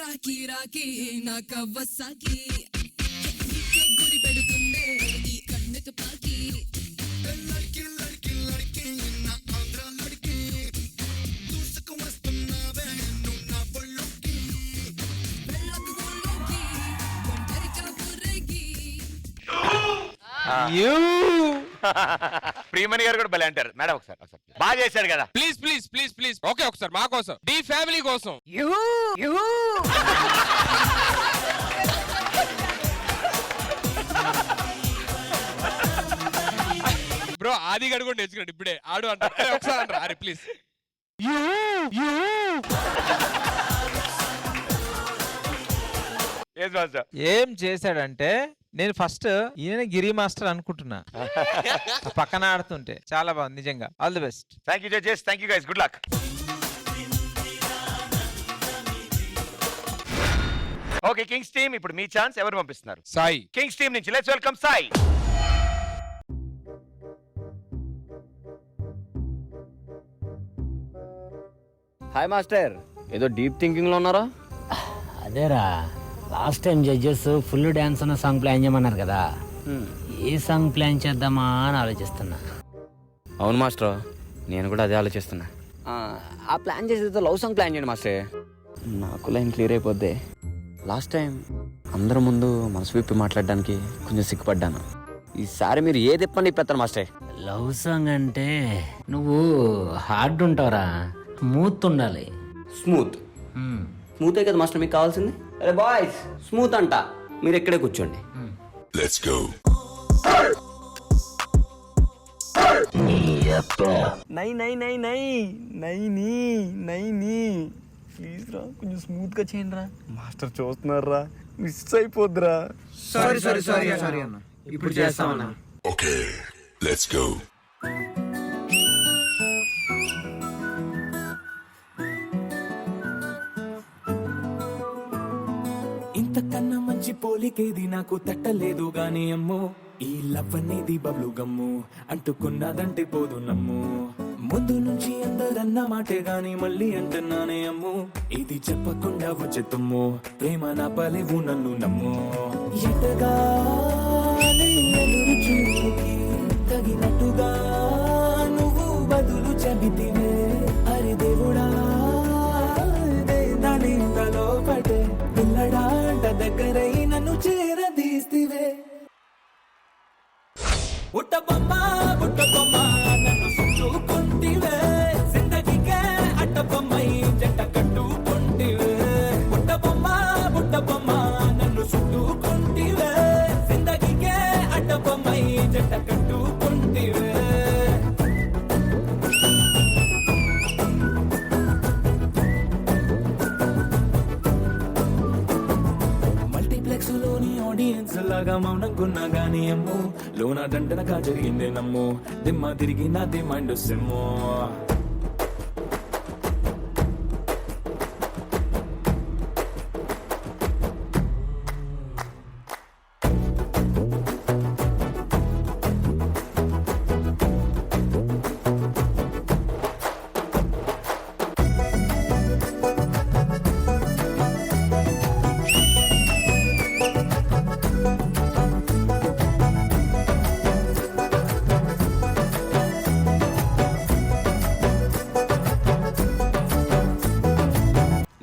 రాఖీ రాఖీ నా కవ్వసాకి గురి పెడుతుందే ఈ కన్ను తుపాకి. ప్రియమణి గారు కూడా భలే అంటారు. మేడం ఒకసారి బాగా చేశాడు కదా. Please please please please okay ఒకసారి మా కోసం డి ఫ్యామిలీ కోసం బ్రో ఆది గడు కూడా నేర్చుకోండి ఇప్పుడే ఆడు అంటారు. ఒకసారి అంటారు అరే ప్లీజ్. ఏం చేశాడంటే నేను ఫస్ట్ ఈయన గిరి మాస్టర్ అనుకుంటున్నా పక్కన ఆడుతుంటే. చాలా బాగుంది నిజంగా. All the best. Thank you judges. Thank you guys. Good luck. Okay Kings team ఇప్పుడు మీ ఛాన్స్. ఎవరు పంపిస్తున్నారు? సాయి. కింగ్స్ టీమ్ నుంచి let's welcome Sai. Hi master, ఏదో డీప్ థింకింగ్ లో ఉన్నారా? అదేరా last time judges full dance అన్న సాంగ్ ప్లాన్ చేయమన్నారు కదా, ఏ సాంగ్ ప్లాన్ చేద్దామా అని ఆలోచిస్తున్నా. అవును మాస్టర్, నేను కూడా అదే ఆలోచిస్తున్నా. ఆ ప్లాన్ చేసేది లవ్ సాంగ్ ప్లాన్ చేయండి మాస్టర్. నాకు లైన్ క్లియర్ అయిపోద్ది. లాస్ట్ టైం అందరి ముందు మనసు విప్పి మాట్లాడడానికి కొంచెం సిగ్గుపడ్డాను. ఈసారి మీరు ఏది ఇప్పండి ఇప్పేస్తారు మాస్టర్. లవ్ సాంగ్ అంటే నువ్వు హార్డ్ ఉంటావురా, స్మూత్ ఉండాలి. స్మూత్ స్మూతే కదా మాస్టర్ మీకు కావాల్సింది. అరే బాయ్స్, స్మూత్ అంట, మీరు ఎక్కడే కూర్చోండి. Let's go. నై నై నై నై నైని నైని ప్లీజ్ రా, కొంచెం స్మూత్ గా చేయండి రా. మాస్టర్ చూస్తున్నారా, మిస్ అయిపోద్దిరా. సారీ సారీ సారీ సారీ అన్న, ఇప్పుడు చేస్తామన్నా. Okay let's go. ఇంతకన్నా మంచి పోలికేది నాకు తట్టలేదు గాని అమ్మో, ఈ లవ్ అనేది బబ్లు గమ్ము, అంటుకున్నదంటే పోదు నమ్ము. ముందు నుంచి అందరన్న మాటే గాని మళ్ళీ అంటున్నానే అమ్ము, ఇది చెప్పకుండా వచ్చేతుమ్ము, ప్రేమ నా పలేవు నన్ను నమ్ము. ఎటగానే ఎదురు చూపుకి తగినట్టుగా నువ్వు బదులు చెబితివే. అరే దేవుడా, దానింతలో పడే పిల్లడాంట దగ్గరై నన్ను చేరదీస్తివే. బుట్ట బొమ్మ నన్ను చుట్టుకుంటివే, జిందగీకే అట్ట బొమ్మై జంట కట్టుకుంటివే. బుట్ట బొమ్మ నన్ను చుట్టుకుంటివే, జిందగీకే అట్ట బొమ్మై జంట కట్టుకుంటివే. మల్టీప్లెక్స్ లోని ఆడియన్స్ లాగా మౌనంకున్నా గానీ అమ్ము, లోన దండనగా జరిగిందే నమ్ము, దిమ్మ తిరిగి నాది మైండ్ సిమ్ము.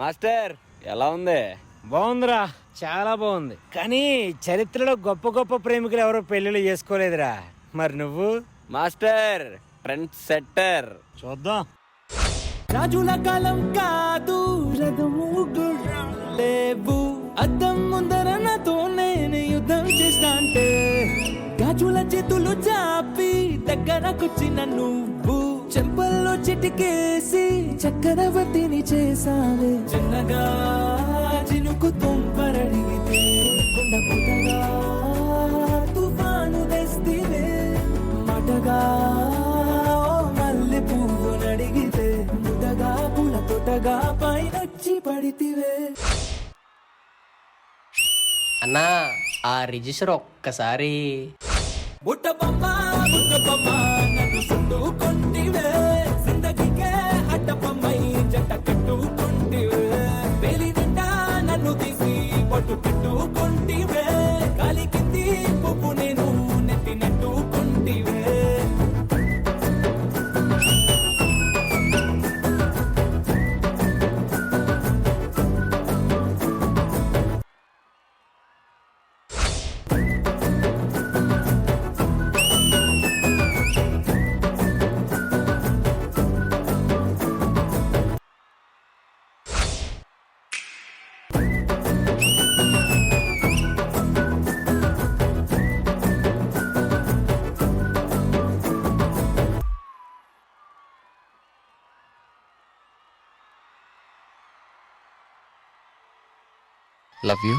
మాస్టర్ ఎలా ఉంది? బాగుందిరా, చాలా బాగుంది. కానీ చరిత్రలో గొప్ప గొప్ప ప్రేమికులు ఎవరో పెళ్లిళ్ళు చేసుకోలేదురా. మరి నువ్వు? Master trend setter. చూద్దాం. రాజుల కాలం కాదు, రథము గుర్రం లేవు, అద్దం ముందర నాతో నేను యుద్ధం చేస్తా అంటే, గాజుల చేతులు చాపి దగ్గరకొచ్చిన నువ్వు, చెంపల్లో చిటికేసి చక్రవర్తిని చేసావే. చిన్నగా చినుకు తుంపరడిగితే కుండపుటగా తుఫాను తెస్తివే. మాటగా మల్లె పువ్వు నడిగితే ముద్దగా పూల తోటగా పైనొచ్చి పడితివే. అన్నా ఆ రిజిస్టర్ ఒక్కసారి. బుట్ట బొమ్మ నన్ను చుట్టుకుంటివే, జిందగీకే అడ్డ బొమ్మై జంట కట్టుకుంటివే. వేలి నిండా నన్ను తీసి పట్టు పెట్టుకుంటివే, గాలి కింది పువ్వు నేను నెట్టినట్టుకుంటివే. Love you.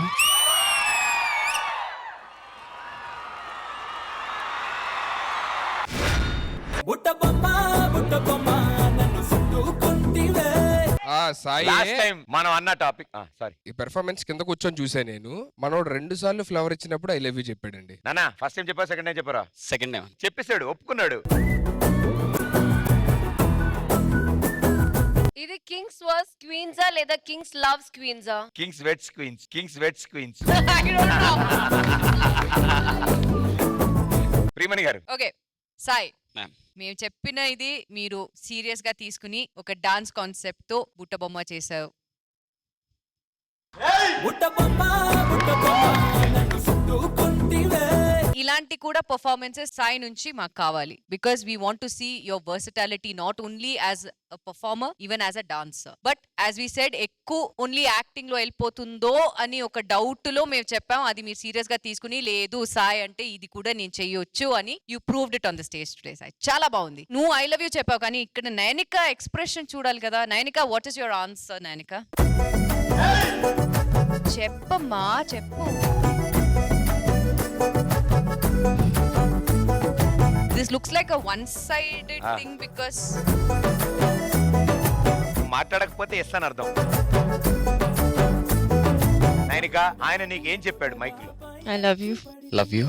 Sai last time మనం అన్న టాపిక్ సారీ ఈ పెర్ఫార్మెన్స్ కింద కూర్చొని చూసా నేను. మనోడు 2 సార్లు ఫ్లవర్ ఇచ్చినప్పుడు ఐ లవ్ యూ చెప్పాడండి. నానా ఫస్ట్ టైం చెప్పా సెకండ్ టైం చెప్పారా? సెకండ్ టైం చెప్పేశాడు, ఒప్పుకున్నాడు. ఇది కింగ్స్ వర్స్ క్వీన్సా లేదా కింగ్స్ లవ్స్ క్వీన్సా? Kings weds queens, kings weds queens. Priyamani garu. Okay Sai, ma'am. మేము చెప్పిన ఇది మీరు సీరియస్ గా తీసుకుని ఒక డాన్స్ కాన్సెప్ట్ తో బుట్టబొమ్మ చేసావు. ఇలాంటి కూడా పర్ఫార్మెన్సెస్ సాయి నుంచి మాకు కావాలి. Because we want to see your versatility not only as a performer, even as a dancer. But as we said, ఎక్కువ ఓన్లీ యాక్టింగ్ లో వెళ్ళిపోతుందో అని ఒక డౌట్ లో మేము చెప్పాం. అది మీరు సీరియస్ గా తీసుకుని, లేదు సాయి అంటే ఇది కూడా నేను చెయ్యొచ్చు అని you proved it on the stage today. Sai చాలా బాగుంది. నువ్వు ఐ లవ్ యూ చెప్పావు, కానీ ఇక్కడ నైనిక ఎక్స్ప్రెషన్ చూడాలి కదా. Nainika, what is your answer? Nainika చెప్పమ్మా, చెప్పు. This looks like a one-sided thing because మాట్లాడకపోతే ఎస్ అని అర్థం. నైనిక, ఆయన నీకేం చెప్పాడు మైక్ లో? I love you. Love you.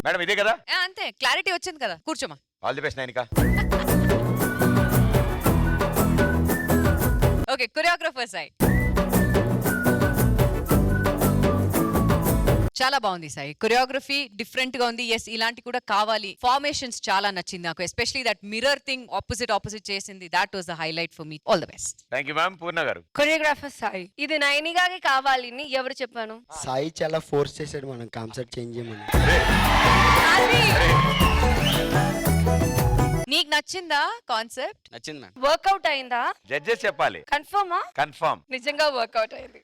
Madam ఇదే కదా? అంతే, క్లారిటీ వచ్చింది కదా. కూర్చోమా. All the best Nainika. Okay, choreographer Sai. చాలా బాగుంది సాయి. కొరియోగ్రఫీ డిఫరెంట్ గా ఉంది. ఎస్, ఇలాంటి కూడా కావాలి. ఫార్మేషన్స్ చాలా నచ్చింది నాకు, especially that mirror thing opposite చేసింది. That was the highlight for me. All the best. Thank you ma'am. Poorna garu. Choreographer Sai. ఇది నైనిగాకి కావాలి అని ఎవరు చెప్పాను? సాయి చాలా ఫోర్స్ చేశాడు మనం కాన్సెప్ట్ చేంజ్ చేయమని. నీకు నచ్చిందా కాన్సెప్ట్? నచ్చింది మ్యామ్. వర్కౌట్ అయిందా? జడ్జెస్ చెప్పాలి. కన్ఫర్మా? కన్ఫర్మ్. నిజంగా వర్కౌట్ అయింది.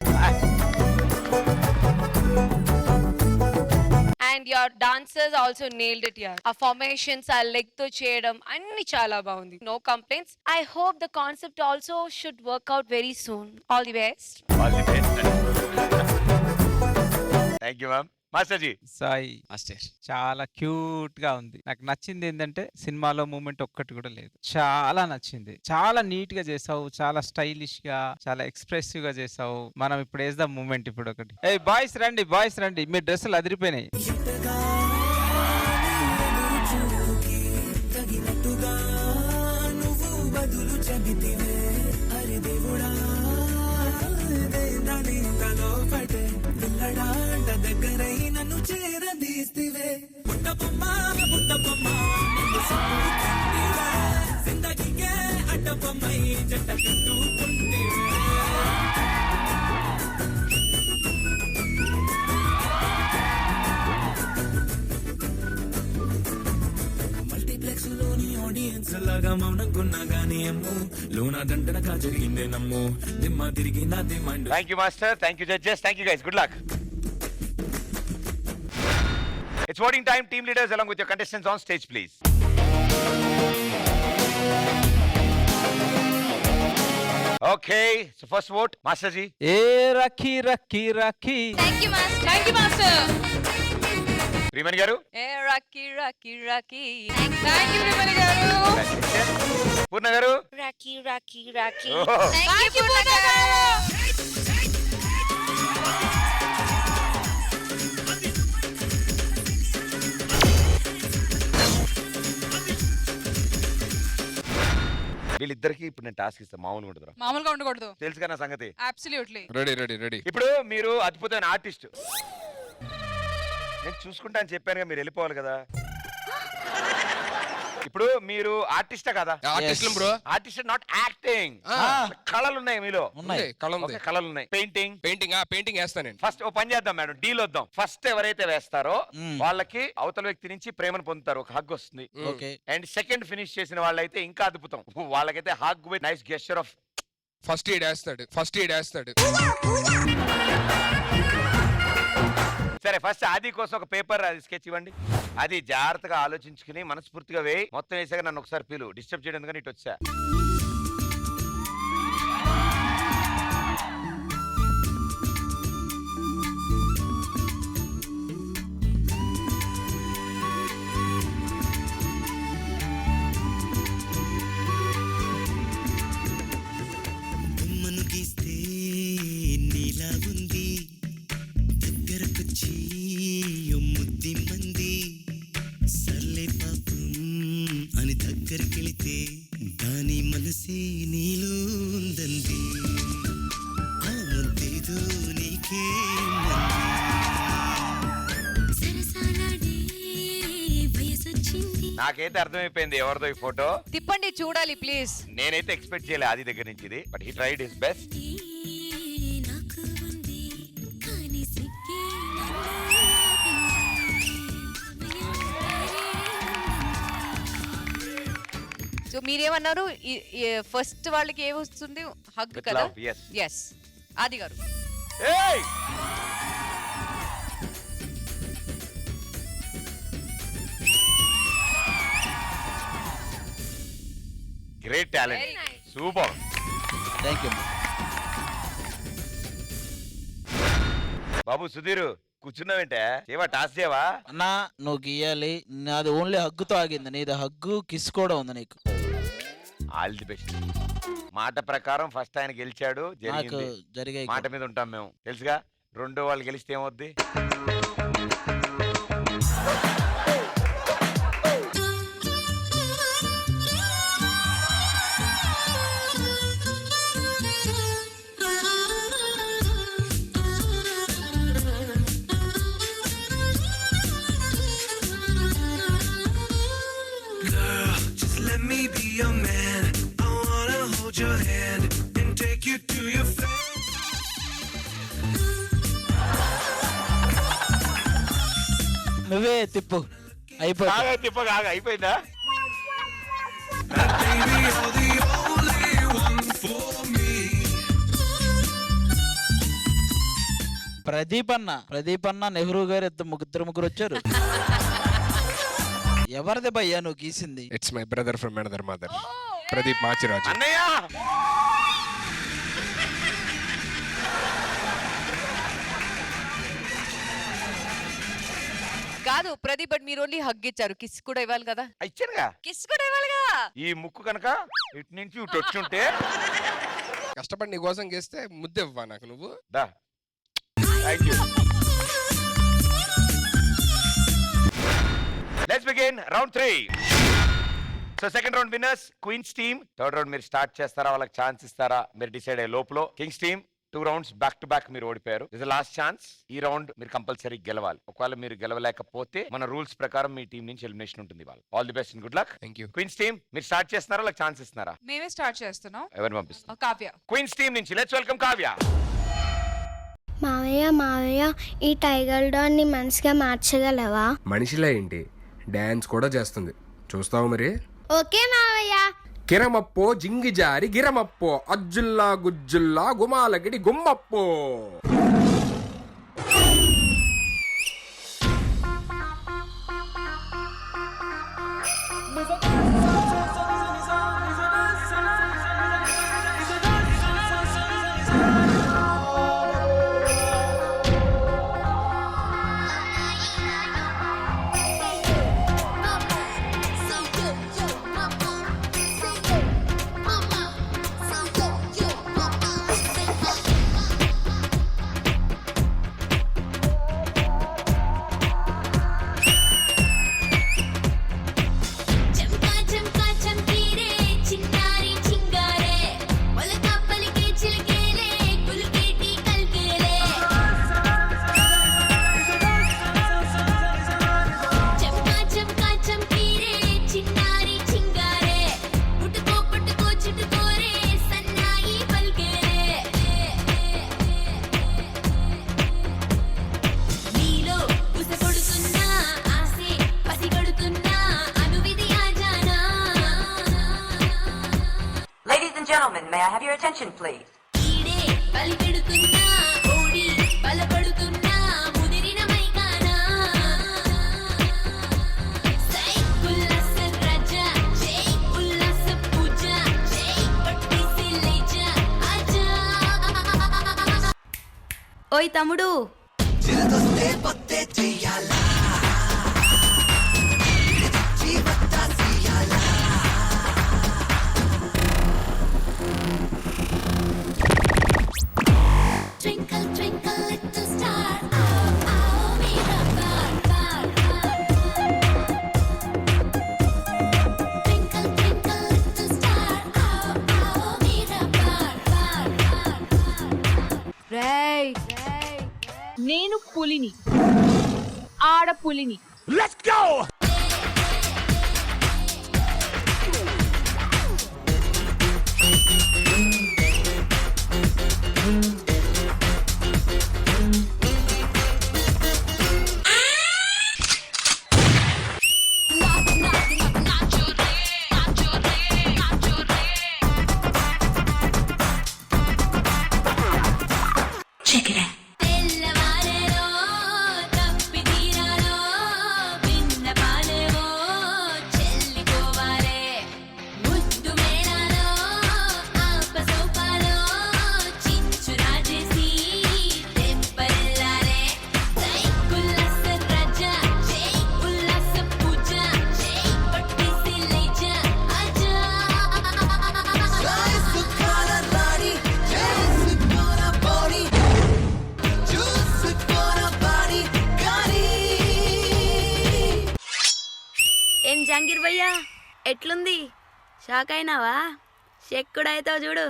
And your dancers also nailed it here. ఆ ఫార్మేషన్స్, ఆ లెగ్ తో చేయడం అన్ని చాలా బాగుంది. No complaints. I hope the concept also should work out very soon. All the best. All the best. Thank you ma'am. Master ji. Sai master చాలా cute గా ఉంది. నాకు నచ్చింది ఏంటంటే సినిమాలో మూమెంట్ ఒక్కటి కూడా లేదు. చాలా నచ్చింది. చాలా నీట్ గా చేసావు, చాలా స్టైలిష్ గా, చాలా ఎక్స్ప్రెసివ్ గా చేసావు. మనం ఇప్పుడు వేద్దాం మూమెంట్. ఇప్పుడు ఒకటి, ఏ బాయ్స్ రండి, బాయ్స్ రండి, మీ డ్రెస్సులు అదిరిపోయినాయి. మల్టీప్లెక్స్ లోని ఆడియన్స్ లాగా మౌనంకున్నా గానీ అమ్ము లోనా దండనగా జరిగిందే నమ్ము దిమ్మ తిరిగి నా దిమ్మండు. Thank you master. Thank you judges. Thank you guys. Good luck. It's voting time. Team leaders along with your contestants on stage, please. Okay, so first vote, Master Ji. ఏ రఖీ రఖీ రఖీ. Thank you master. Thank you master. Priyamani garu. ఏ రాకీ రాకీ రాకీ. Thank you Priyamani garu. Poorna garu. రాకీ రాకీ రాకీ. Thank you Poorna garu. వీళ్ళిద్దరికి ఇప్పుడు నేను టాస్క్ ఇస్తాను. మామూలుగా ఉంటుందా? మామూలుగా ఉండకూడదు. తెలుసు కదా సంగతి. అబ్సల్యూట్లీ. Ready ready ready. ఇప్పుడు మీరు అద్భుతమైన ఆర్టిస్ట్. నేను చూసుకుంటా అని చెప్పాను, మీరు వెళ్ళిపోవాలి కదా. ఇప్పుడు మీరు ఆర్టిస్టా కదా? Artist bro. Artist not acting. కళలు ఉన్నాయి మీలో. కళలు ఉన్నాయి. పెయింటింగ్. పెయింటింగ్ వేస్తాను నేను. ఫస్ట్ ఓ పని చేద్దాం మేడం, డీల్ వద్దాం. ఫస్ట్ ఎవరైతే వేస్తారో వాళ్ళకి అవతల వ్యక్తి నుంచి ప్రేమను పొందుతారు, ఒక హగ్ వస్తుంది. అండ్ సెకండ్ ఫినిష్ చేసిన వాళ్ళైతే ఇంకా అద్భుతం, వాళ్ళకైతే hug with nice gesture of. First aid వేస్తాడు. సరే ఫస్ట్ ఆది కోసం ఒక పేపర్ అది స్కెచ్ ఇవ్వండి. అది జాగ్రత్తగా ఆలోచించుకుని మనస్ఫూర్తిగా వేయి. మొత్తం వేసాక నన్ను ఒకసారి పిలు. డిస్టర్బ్ చేయడం ఎందుకని ఇటు వచ్చా. నాకైతే అర్థమైపోయింది ఎవరిదో ఈ ఫోటో. తిప్పండి చూడాలి ప్లీజ్. నేనైతే ఎక్స్పెక్ట్ చేయలే ఆది దగ్గర నుంచి ఇది, but he tried his best. So మీరేమన్నారు? ఫస్ట్ వాళ్ళకి ఏమొస్తుంది? హగ్ కదా. Yes Aadi garu. Great talent, super. Thank you బాబు. సుధీర్ కూర్చున్నావేంటే, ఏవా టాస్ చేయవా? అన్నా నువ్వు గీయాలి. నాది ఓన్లీ హగ్గుతో ఆగింది, నీది హగ్గు కిస్ కూడా ఉంది నీకు. All the best. మాట ప్రకారం ఫస్ట్ ఆయన గెలిచాడు, జరిగాయి. మాట మీద ఉంటాం మేము, తెలుసుగా. రెండో వాళ్ళు గెలిస్తే ఏమవుద్ది? నువ్వే తిప్పు. అయిపోయిందా? ప్రదీప్ అన్న నెహ్రూ గారు ఇద్దరు ముగ్గురు వచ్చారు. ఎవరిది భయ్యా నువ్వు గీసింది? It's my brother from another mother, Pradeep Machiraju. అన్నయ్య కాదు ప్రదీప్, బట్ మీరు ఓన్లీ హగ్ ఇచ్చారు, కిస్ కూడా ఇవ్వాలి కదా. ఇచ్చానుగా, కిస్ కూడా ఇవ్వాలి కదా. ఈ ముక్కు కనుక ఇటు నుంచి ఇటు వచ్చుంటే. కష్టపడి నీ కోసం గేస్తే ముద్దెవ్వా నాకు నువ్వు. దా. Thank you. Let's begin round 3. So second round winners queens team. Third round మీరు స్టార్ట్ చేస్తారా, వాళ్ళకి ఛాన్స్ ఇస్తారా మీరు డిసైడ్ అయ్యే లోపల. Kings team 2 rounds back to back మీరు ఓడిపోయారు. This last chance. ఈ రౌండ్ మీరు కంపల్సరీ గెలవాలి. ఒకవేళ మీరు గెలవలేకపోతే మన రూల్స్ ప్రకారం మీ టీం నుంచి ఎలిమినేషన్ ఉంటుంది. వాళ్ళు all the best and good luck. Thank you. Queens team మీరు స్టార్ట్ చేస్తున్నారా, వాళ్ళకి ఛాన్స్ ఇస్తున్నారా? మేమే స్టార్ట్ చేస్తున్నాం. ఎవరిని పంపిస్తారు? కావ్య. క్వీన్స్ టీమ్ నుంచి లెట్స్ వెల్కమ్ కావ్య. మావయ్య ఈ టైగర్ డాన్ ని మనిషిగా మార్చగలవా? మనిషిలా ఏంటి, డాన్స్ కూడా చేస్తుంది, చూస్తావు మరి. ఓకే మావయ్య. కిరమప్పో జింగి జారి గిరమప్పో అజ్జుల్లా గుజ్జుల్లా గుమాలగిడి గుమ్మప్పో. Gentlemen, may I have your attention, please? బలి పెడుతున్నా ఓడి బలపడుతున్నా ముదిరిన మైకా ఓయ్ తమ్ముడు, Twinkle, twinkle, little star. Oh, oh, mera bar, bar, bar. Twinkle, twinkle, little star. Oh, oh, mera bar, bar, bar. రేయ్ నేను పులిని, ఆడ పులిని. Let's go! తెల్లవారేలో తప్పిదీరాలో విన్నపాలేవో చెల్లిపోవాలే ముద్దు మేళాలో ఆపసోపాలో చించురాజేసి తెంపల్లారే జై ఉల్లాస రాజా జై ఉల్లాస పూజ జై పట్టేసి లేజా ఆజా జై సుఖాల రాణి జై సుఖాల బాడీ ఏం జంగీర్ భయ్యా, ఎట్లుంది? షాక్ అయినావా? చెక్కుడైతావు చూడు.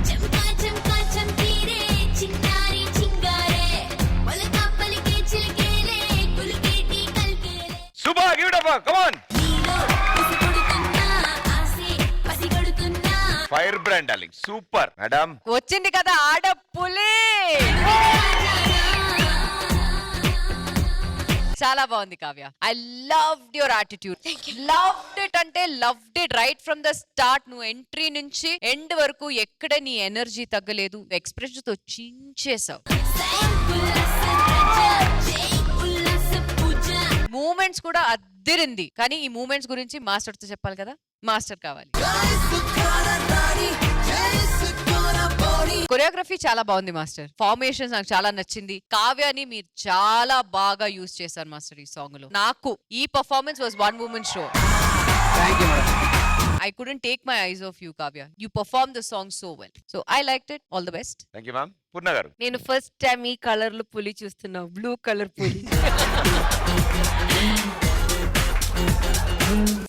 చంకా చంకా చంకీరే చింగారి చింగారే మొలక పలికే చిలకేలే కులికేటి కల్కేలే శుభా give it up come on నీలో పసిగొడుతున్నా ఆసే పసిగొడుతున్నా fire brand darling super madam వచ్చింది కదా ఆడ పులి. చాలా బాగుంది Kavya. I loved your attitude. Loved it అంటే loved it right from the start. నువ్వు ఎంట్రీ నుంచి ఎండ్ వరకు ఎక్కడ నీ ఎనర్జీ తగ్గలేదు. ఎక్స్ప్రెషన్ తో చించేసావు. మూమెంట్స్ కూడా అద్దిరింది. కానీ ఈ మూమెంట్స్ గురించి మాస్టర్ తో చెప్పాలి కదా, మాస్టర్ కావాలి. కొరియోగ్రఫీ చాలా బాగుంది మాస్టర్. ఫార్మేషన్స్ నాకు చాలా నచ్చింది. కావ్యాని మీరు చాలా బాగా యూజ్ చేశారు మాస్టర్ ఈ సాంగ్ లో. నాకు ఈ performance was one women show. I couldn't take my eyes off you, Kavya. You performed the song so well. So I liked it. All the best. Thank you ma'am. Poorna garu నేను first time ఈ colour లో పులి చూస్తున్నా, blue colour పులి.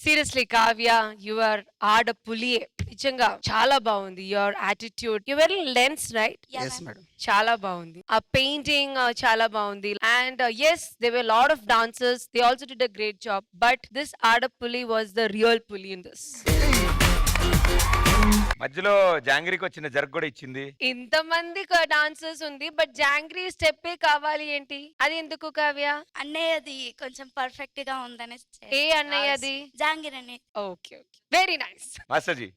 Seriously Kavya, your ఆడ పులి నిజంగా చాలా బాగుంది. Your attitude, your lens right? Yes, madam. చాలా బాగుంది. ఆ పెయింటింగ్ చాలా బాగుంది. And yes they were lot of dancers, they also did a great job. But this ఆడ పులి వాజ్ ద రియల్ పులి ఇన్ దిస్. మధ్యలో జాంగ్రీకి వచ్చిన జర్క్ కూడా ఇచ్చింది. ఇంతమంది డాన్సర్స్ ఉంది, బట్ జాంగ్రీ స్టెప్పే కావాలి ఏంటి? అది ఎందుకు కావ్య? అన్నయ్యది కొంచెం పర్ఫెక్ట్ గా ఉందని. ఏ అన్నయ్య అది? జాంగీర్ అన్నయ్య. Okay okay, very nice. Master ji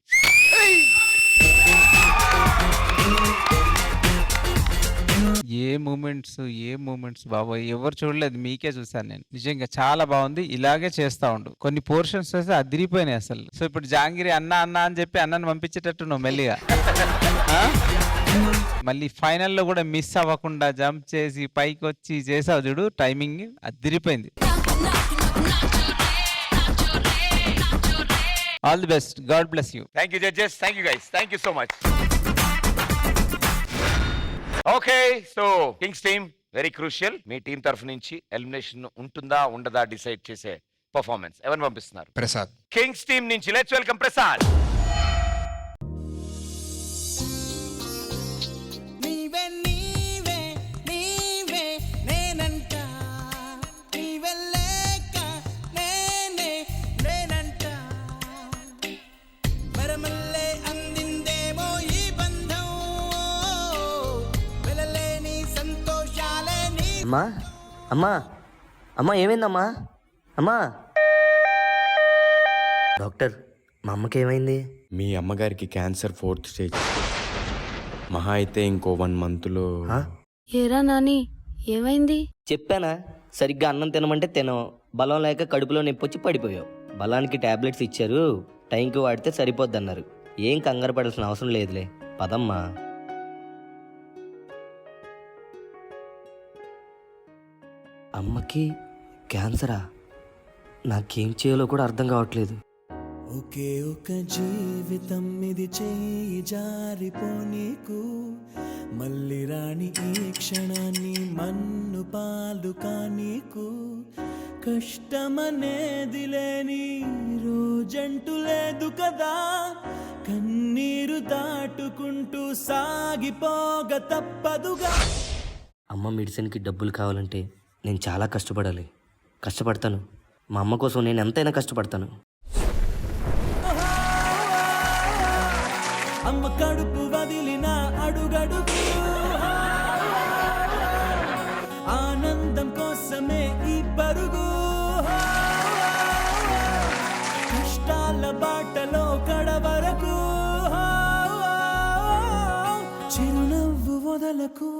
ఏ మూమెంట్స్ బాబాయ్ ఎవరు చూడలేదు, మీకే చూసాను నేను. నిజంగా చాలా బాగుంది. ఇలాగే చేస్తా ఉండు. కొన్ని పోర్షన్స్ అయితే అదిరిపోయినాయి అసలు. సో ఇప్పుడు జాంగిరి అన్న అని చెప్పి అన్నని పంపించేటట్టు నువ్వు మెల్లిగా ఆ? మళ్ళీ ఫైనల్లో కూడా మిస్ అవ్వకుండా జంప్ చేసి పైకి వచ్చి చేసావు చూడు, టైమింగ్ అదిరిపోయింది. All the best, God bless you. Thank you judges, thank you guys, thank you so much. Okay, so Kings team very crucial. Me team తరఫు నుంచి ఎలిమినేషన్ ఉంటుందా ఉండదా డిసైడ్ చేసే పర్ఫార్మెన్స్ ఎవరిని పంపిస్తున్నారు? ప్రసాద్. కింగ్స్ టీం నుంచి లెట్స్ వెల్కమ్ ప్రసాద్. అమ్మా అమ్మా అమ్మా ఏమైందమ్మా? అమ్మా డాక్టర్, మా అమ్మకి ఏమైంది? మీ అమ్మగారికి క్యాన్సర్ 4th స్టేజ్. మహా అయితే ఇంకో 1 monthలో. ఏరా నాని ఏమైంది? చెప్పానా, సరిగ్గా అన్నం తినమంటే తినవు, బలం లేక కడుపులో నొప్పి వచ్చి పడిపోయావు. బలానికి టాబ్లెట్స్ ఇచ్చారు, టైంకి వాడితే సరిపోద్ది అన్నారు. ఏం కంగారు పడాల్సిన అవసరం లేదులే, పదమ్మా. అమ్మకి క్యాన్సరా? నాకేం చేయాలో కూడా అర్థం కావట్లేదు. ఒకే ఒక జీవితం ఇది, చేయి జారిపోనీకు, మళ్ళీ రాని ఈ క్షణాన్ని మన్ను పాలు కానీకు, కష్టమనేది లేని రోజంటూ లేదు కదా, కన్నీరు దాటుకుంటూ సాగిపోగ తప్పదుగా. అమ్మ మెడిసిన్కి డబ్బులు కావాలంటే నేను చాలా కష్టపడాలి. కష్టపడతాను, మా అమ్మ కోసం నేను ఎంతైనా కష్టపడతాను. అమ్మ కడుపు వదిలిన అడుగడుగు ఆనందం కోసమే ఈ పరుగు, కష్టాల బాటలో కడవరకు చిరునవ్వు వదలకు.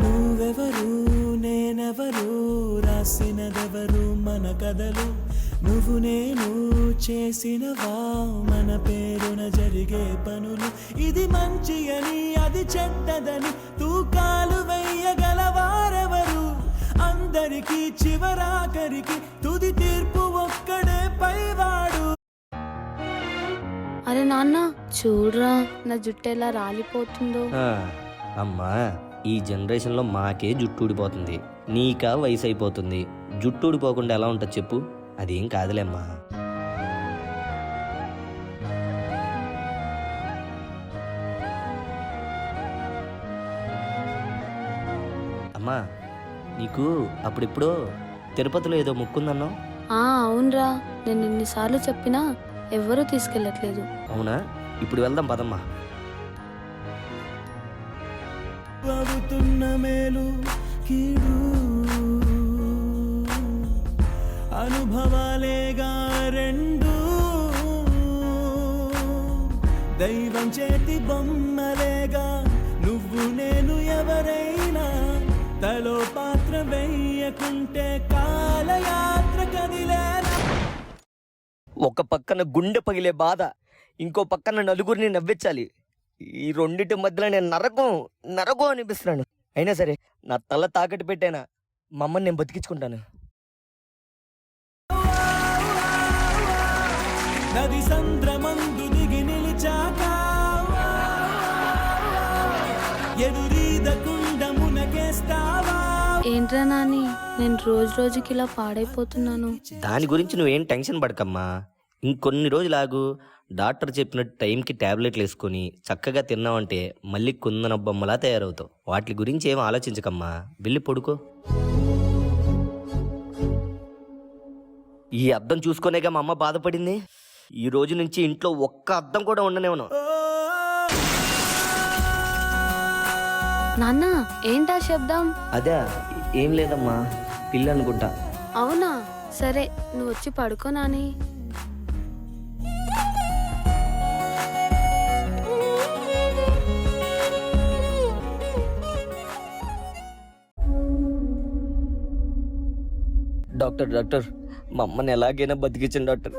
నువ్వెవరు నేనెవరు, రాసినదెవరు మన కథలు, నువ్వు నేను చేసినవా మన పేరున జరిగే పనులు, ఇది మంచి అని అది చెడ్డదని తూకాలు వెయ్యగలవారెవరు, అందరికీ చివరాఖరికి తుది తీర్పు ఒక్కడే పైవాడు. అరే నాన్న చూడరా నా జుట్టు ఎలా రాలిపోతుందో. అమ్మా, ఈ జనరేషన్లో మాకే జుట్టు ఊడిపోతుంది, నీకా వయసు అయిపోతుంది. జుట్టు ఊడిపోకుండా ఎలా ఉంటుంది చెప్పు? అదేం కాదులేమ్మా. అమ్మా, నీకు అప్పుడిప్పుడు తిరుపతిలో ఏదో ముక్కుందన్నావు. అవునరా, నేను ఎన్నిసార్లు చెప్పినా ఎవ్వరూ తీసుకెళ్ళట్లేదు. అవునా? ఇప్పుడు వెళ్దాం పదమ్మా. అవుతున్న మేలు కీడు అనుభవాలేగా రెండు, దైవం చేతి బొమ్మలేగా నువ్వు నేను ఎవరైనా, తలో పాత్ర వెయ్యకుంటే కాలయాత్ర కదిలేనా. ఒక పక్కన గుండె పగిలే బాధ, ఇంకో పక్కన నలుగురిని నవ్వించాలి. ఈ రెండింటి మధ్యలో నేను నరకం అనిపిస్తున్నాను. అయినా సరే నా తల తాకట్టు పెట్టైనా మా అమ్మని నేను బతికించుకుంటాను. నది సంద్రమందు దిగి నిలిచాక ఎదురీదకుండా మునకేస్తావా. ఏంట్రా నాని, నేను రోజు రోజుకి ఇలా పాడైపోతున్నాను. దాని గురించి నువ్వేం టెన్షన్ పడకమ్మా. ఇంకొన్ని రోజులు ఆగు, డాక్టర్ చెప్పినట్టు టైంకి టాబ్లెట్లు వేసుకొని చక్కగా తిన్నావంటే మళ్ళీ కుందన బొమ్మలా తయారవుతావు. వాటి గురించి ఏం ఆలోచించకమ్మా, వెళ్ళి పడుకో. ఈ అద్దం చూసుకునేగా మా అమ్మ బాధపడింది. ఈ రోజు నుంచి ఇంట్లో ఒక్క అద్దం కూడా ఉండనేవను. నాన్న ఏంటా శబ్దం? అదే ఏం లేదమ్మా, పిల్లి అనుకుంటా. అవునా, సరే నువ్వు వచ్చి పడుకో నాని. డాక్టర్ మా అమ్మని ఎలాగైనా బతికించండి డాక్టర్,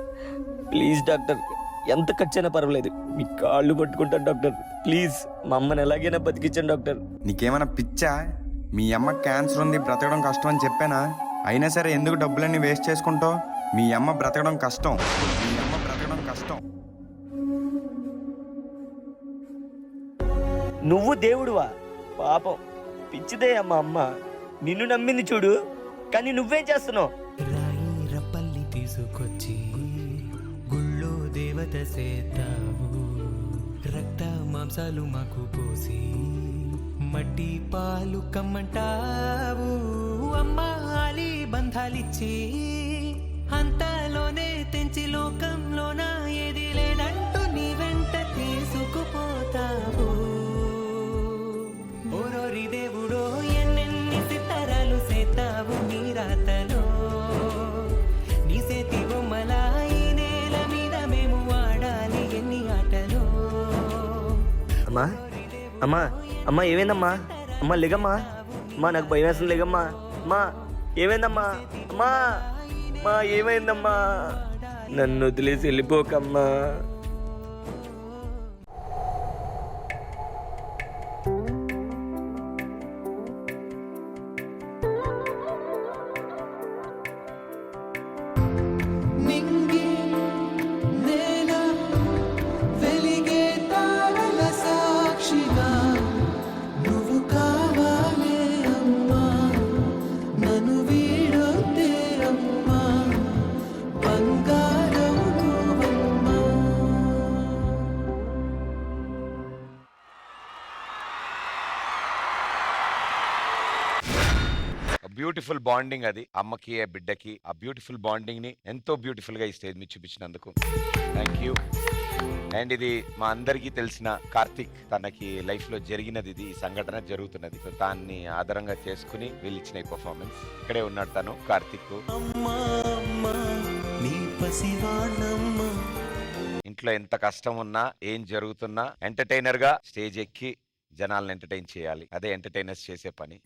ప్లీజ్ డాక్టర్. ఎంత ఖర్చైనా పర్వాలేదు, మీ కాళ్ళు పట్టుకుంటాను డాక్టర్, ప్లీజ్ మా అమ్మని ఎలాగైనా బతికించండి డాక్టర్. నీకేమైనా పిచ్చా? మీ అమ్మ క్యాన్సర్ ఉంది, బ్రతకడం కష్టం అని చెప్పానా? అయినా సరే ఎందుకు డబ్బులన్నీ వేస్ట్ చేసుకుంటావు? మీ అమ్మ బ్రతకడం కష్టం. నువ్వు దేవుడువా? పాపం పిచ్చిదే అమ్మ. అమ్మ నిన్ను నమ్మింది చూడు, కానీ నువ్వేం చేస్తున్నావు? రాయి రప్పల్లి తీసుకొచ్చి గుళ్ళో దేవత సేతావు, రక్త మాంసాలు మాకు పోసి మట్టి పాలు కమ్మంటావు. అమ్మాలి బంధాలిచ్చి అంతలోనే తెంచి లోకంలోన ఏది లేదంటూ నీ వెంట తీసుకుపోతావు. ఓరోరి దేవుడో ఎన్నెన్ని సితారాలు సేతావు నీ రాతలో, నీ చేతి బొమ్మల ఈ నేల మీద మేము ఆడాలి ఎన్ని ఆటలో. అమ్మా అమ్మా అమ్మా ఏమైందమ్మా? అమ్మా లేగమ్మా, అమ్మా నాకు భయం వేస్తుంది, లేగమ్మా. అమ్మా ఏమైందమ్మా? అమ్మా అమ్మా ఏమైందమ్మా? నన్ను వదిలేసి వెళ్ళిపోకమ్మా. నింగి నేల వెలిగే తారల సాక్షిగా నువ్వు కావాలే అమ్మా, నన్ను వీడొద్దే అమ్మా, బంగారం నువ్వమ్మా. బ్యూటిఫుల్ బాండింగ్ అది, అమ్మకి ఆ బిడ్డకి. ఆ బ్యూటిఫుల్ బాండింగ్ ని ఎంతో బ్యూటిఫుల్ గా ఈ స్టేజ్ మీద చూపించినందుకు థ్యాంక్ యూ. అండ్ ఇది మా అందరికీ తెలిసిన కార్తిక్, తనకి లైఫ్ లో జరిగినది ఇది, ఈ సంఘటన జరుగుతున్నది. సో దాన్ని ఆధారంగా చేసుకుని వీళ్ళు ఇచ్చిన ఈ పర్ఫార్మెన్స్. ఇక్కడే ఉన్నాడు తను కార్తిక్. ఇంట్లో ఎంత కష్టం ఉన్నా, ఏం జరుగుతున్నా ఎంటర్టైనర్ గా స్టేజ్ ఎక్కి జనాలను ఎంటర్టైన్ చేయాలి. అదే ఎంటర్టైనర్స్ చేసే పని.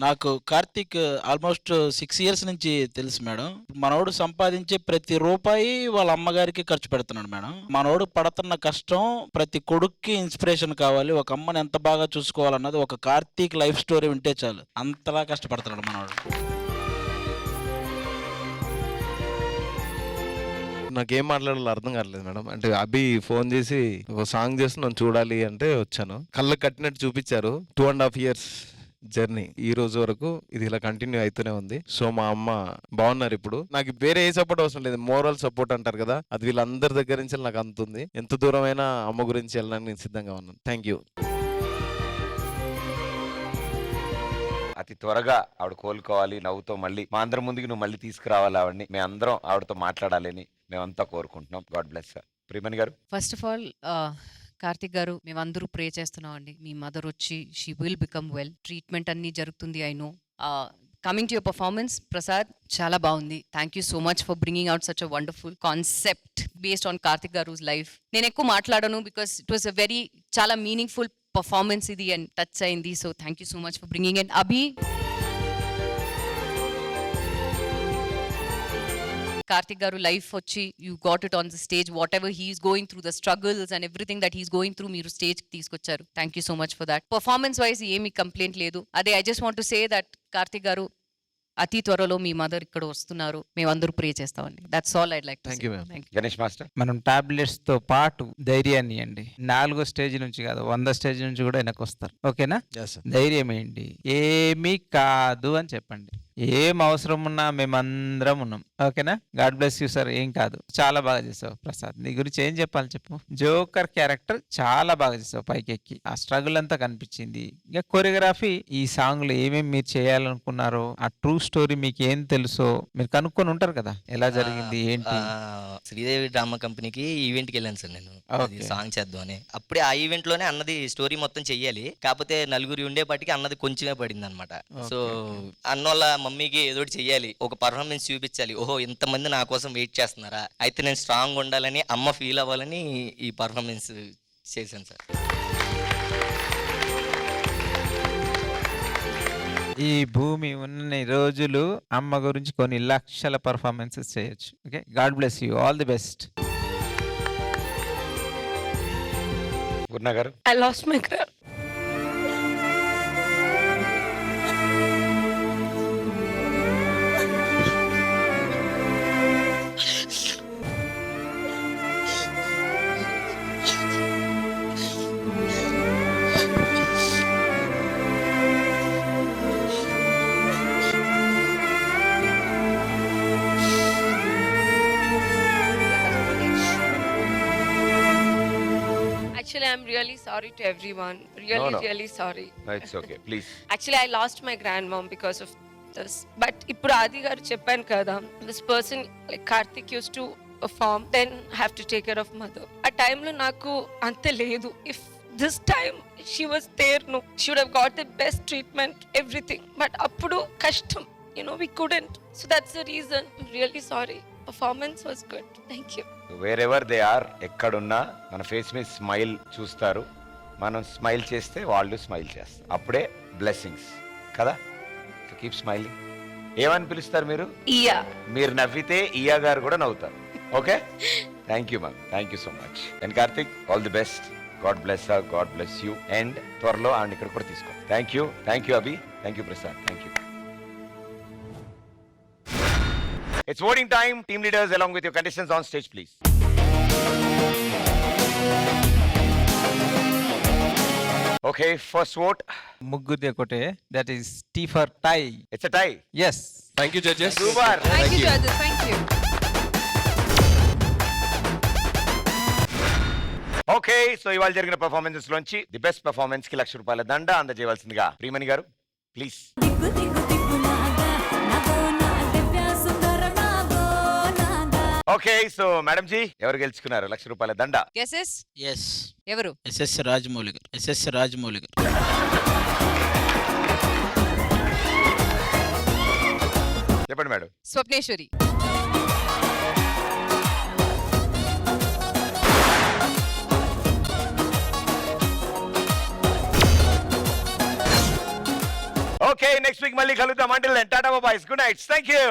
నాకు కార్తీక్ ఆల్మోస్ట్ 6 years నుంచి తెలుసు మేడం. మనోడు సంపాదించే ప్రతి రూపాయి వాళ్ళ అమ్మగారికి ఖర్చు పెడుతున్నాడు మేడం. మనోడు పడుతున్న కష్టం ప్రతి కొడుక్కి ఇన్స్పిరేషన్ కావాలి. ఒక అమ్మని ఎంత బాగా చూసుకోవాలన్నది ఒక కార్తీక్ లైఫ్ స్టోరీ వింటే చాలు, అంతలా కష్టపడుతున్నాడు మనోడు. నాకేం మాట్లాడాలో అర్థం కావట్లేదు మేడం. అంటే అభి ఫోన్ చేసి ఒక సాంగ్ చేసి నన్ను చూడాలి అంటే వచ్చాను. కళ్ళకు కట్టినట్టు చూపించారు. 2.5 years జర్నీ ఈ రోజు వరకు ఇది ఇలా కంటిన్యూ అవుతూనే ఉంది. సో మా అమ్మ బాగున్నారు ఇప్పుడు. నాకు వేరే ఏ సపోర్ట్ అవసరం లేదు, మోరల్ సపోర్ట్ అంటారు కదా, అది వీళ్ళందరి దగ్గర నుంచి నాకు అందుతుంది. ఎంత దూరమైనా అమ్మ గురించి వెళ్ళడానికి నేను సిద్ధంగా ఉన్నాను. Thank you. అతి త్వరగా ఆవిడ కోలుకోవాలి, నవ్వుతో మళ్ళీ మా అందరి ముందుకు నువ్వు మళ్ళీ తీసుకురావాలి ఆవిడని. మేము అందరం ఆవిడతో మాట్లాడాలని మేమంతా కోరుకుంటున్నాం. God bless. ప్రియమణి గారు, ఫస్ట్ ఆఫ్ ఆల్ కార్తిక్ గారు, మేమందరూ ప్రే చేస్తున్నాం అండి. మీ మదర్ వచ్చి she will become well. Treatment అన్ని జరుగుతుంది, I know. Coming to your performance, Prasad చాలా బాగుంది. Thank you so much for bringing out such a wonderful concept based on Karthik గారుస్ లైఫ్. నేను ఎక్కువ మాట్లాడను because it was a very చాలా మీనింగ్ఫుల్ పర్ఫార్మెన్స్ ఇది అండ్ టచ్ అయింది. So thank you so much for bringing in. Abhi, Karthik garu life వచ్చి you got it on the stage. Whatever he's going through the struggles and everything that he's going through మీరు stage కి తీసుకొచ్చారు. Thank you so much for that. Performance wise ఏమీ complaint లేదు. అదే I just want to say that Karthik గారు అతి త్వరలో మీ mother ఇక్కడ వస్తున్నారు. మేమందరూ ప్రే చేస్తామండి. That's all I'd like to say. Ganesh master, మనం టాబ్లెట్స్ తో పాటు ధైర్యాన్ని ఇవ్వండి. 4వ స్టేజ్ నుంచి కాదు, 100 స్టేజ్ నుంచి కూడా వెనక్కి వస్తారు. ఓకేనా? ధైర్యం ఏంటి, ఏమీ కాదు అని చెప్పండి. ఏం అవసరం ఉన్నా మేమందరం ఉన్నాం. ఓకేనా? God bless you sir. ఏం కాదు, చాలా బాగా చేసావు ప్రసాద్. నీ గురించి ఏం చెప్పాలి చెప్పు. జోకర్ క్యారెక్టర్ చాలా బాగా చేసావు. పైకెక్కి ఆ స్ట్రగుల్ అంతా కనిపించింది. ఇంకా కొరియోగ్రఫీ, ఈ సాంగ్ లో ఏమేమి మీరు చేయాలనుకున్నారో, ఆ ట్రూ స్టోరీ మీకు ఏం తెలుసో మీరు కనుక్కొని ఉంటారు కదా, ఎలా జరిగింది ఏంటి. శ్రీదేవి డ్రామా కంపెనీకి ఈవెంట్ కి వెళ్ళాను సార్ నేను, సాంగ్ చేద్దాం అని. అప్పుడే ఆ ఈవెంట్ లోనే అన్నది స్టోరీ మొత్తం చెయ్యాలి. కాకపోతే నలుగురు ఉండేపాటికి అన్నది కొంచెమే పడింది అనమాట. సో అన్నోళ్ళ మమ్మీకి ఏదో చెయ్యాలి, ఒక పర్ఫార్మెన్స్ చూపించాలి. ఓహో, ఇంతమంది నా కోసం వెయిట్ చేస్తున్నారా, అయితే నేను స్ట్రాంగ్ ఉండాలని, అమ్మ ఫీల్ అవ్వాలని ఈ పర్ఫార్మెన్స్ చేశాను సార్. ఈ భూమి ఉన్న రోజులు అమ్మ గురించి కొన్ని లక్షల పర్ఫార్మెన్సెస్ చేయొచ్చు. Okay, god bless you, all the best. Poorna garu, I lost my girl. Actually, I'm really sorry to everyone. Really, No. really sorry. No, it's okay. Please. Actually, I lost my grandmom because of this. But ఇప్పుడు ఆది గారు చెప్పాను కదా, this person like Karthik used to perform, then have to take care of mother. ఆ టైంలో నాకు అంత లేదు. If this time she was there, no, she would have got the best treatment, everything. But అప్పుడు కష్టం, we couldn't. So that's the reason. I'm really sorry. Performance was good. Thank you. Wherever they are, ఎక్కడున్నా మన face మీద smile చూస్తారు. మనం smile చేస్తే వాళ్ళు smile చేస్తారు. అప్పుడే బ్లెస్సింగ్స్ కదా. So keep smiling. ఏమని పిలుస్తారు మీరు? ఇయా. మీరు నవ్వితే ఇయా గారు కూడా నవ్వుతారు. Okay, thank you ma'am, thank you so much. And Karthik, all the best. God bless her, God bless you. And త్వరలో అండ్ ఇక్కడ కూడా తీసుకో. Thank you Abhi, thank you Prasad, thank you. It's voting time. Team leaders, along with your contestants on stage, please. Okay, first vote. ముగ్గుదే కొటే, that is T for tie. It's a tie. Yes. Thank you judges. Super. Thank you, judges. Thank you. Okay, so ఇవాళ జరిగిన performances లోంచి the best performance కి ₹1,00,000 దండ అందజేయవలసిందిగా ప్రియమణి గారు, please. Okay, so madam ji, ఎవరు గెలుచుకున్నారు ₹1,00,000 దండ? గెసెస్? ఎస్. ఎవరు? ఎస్ఎస్ రాజమౌళి గారు. ఎస్ఎస్ రాజమౌళి గారు. చెప్పండి madam. Swapneshwari. Okay, next week మళ్ళీ కలుద్దాం. Until then tata boys, good night, thank you.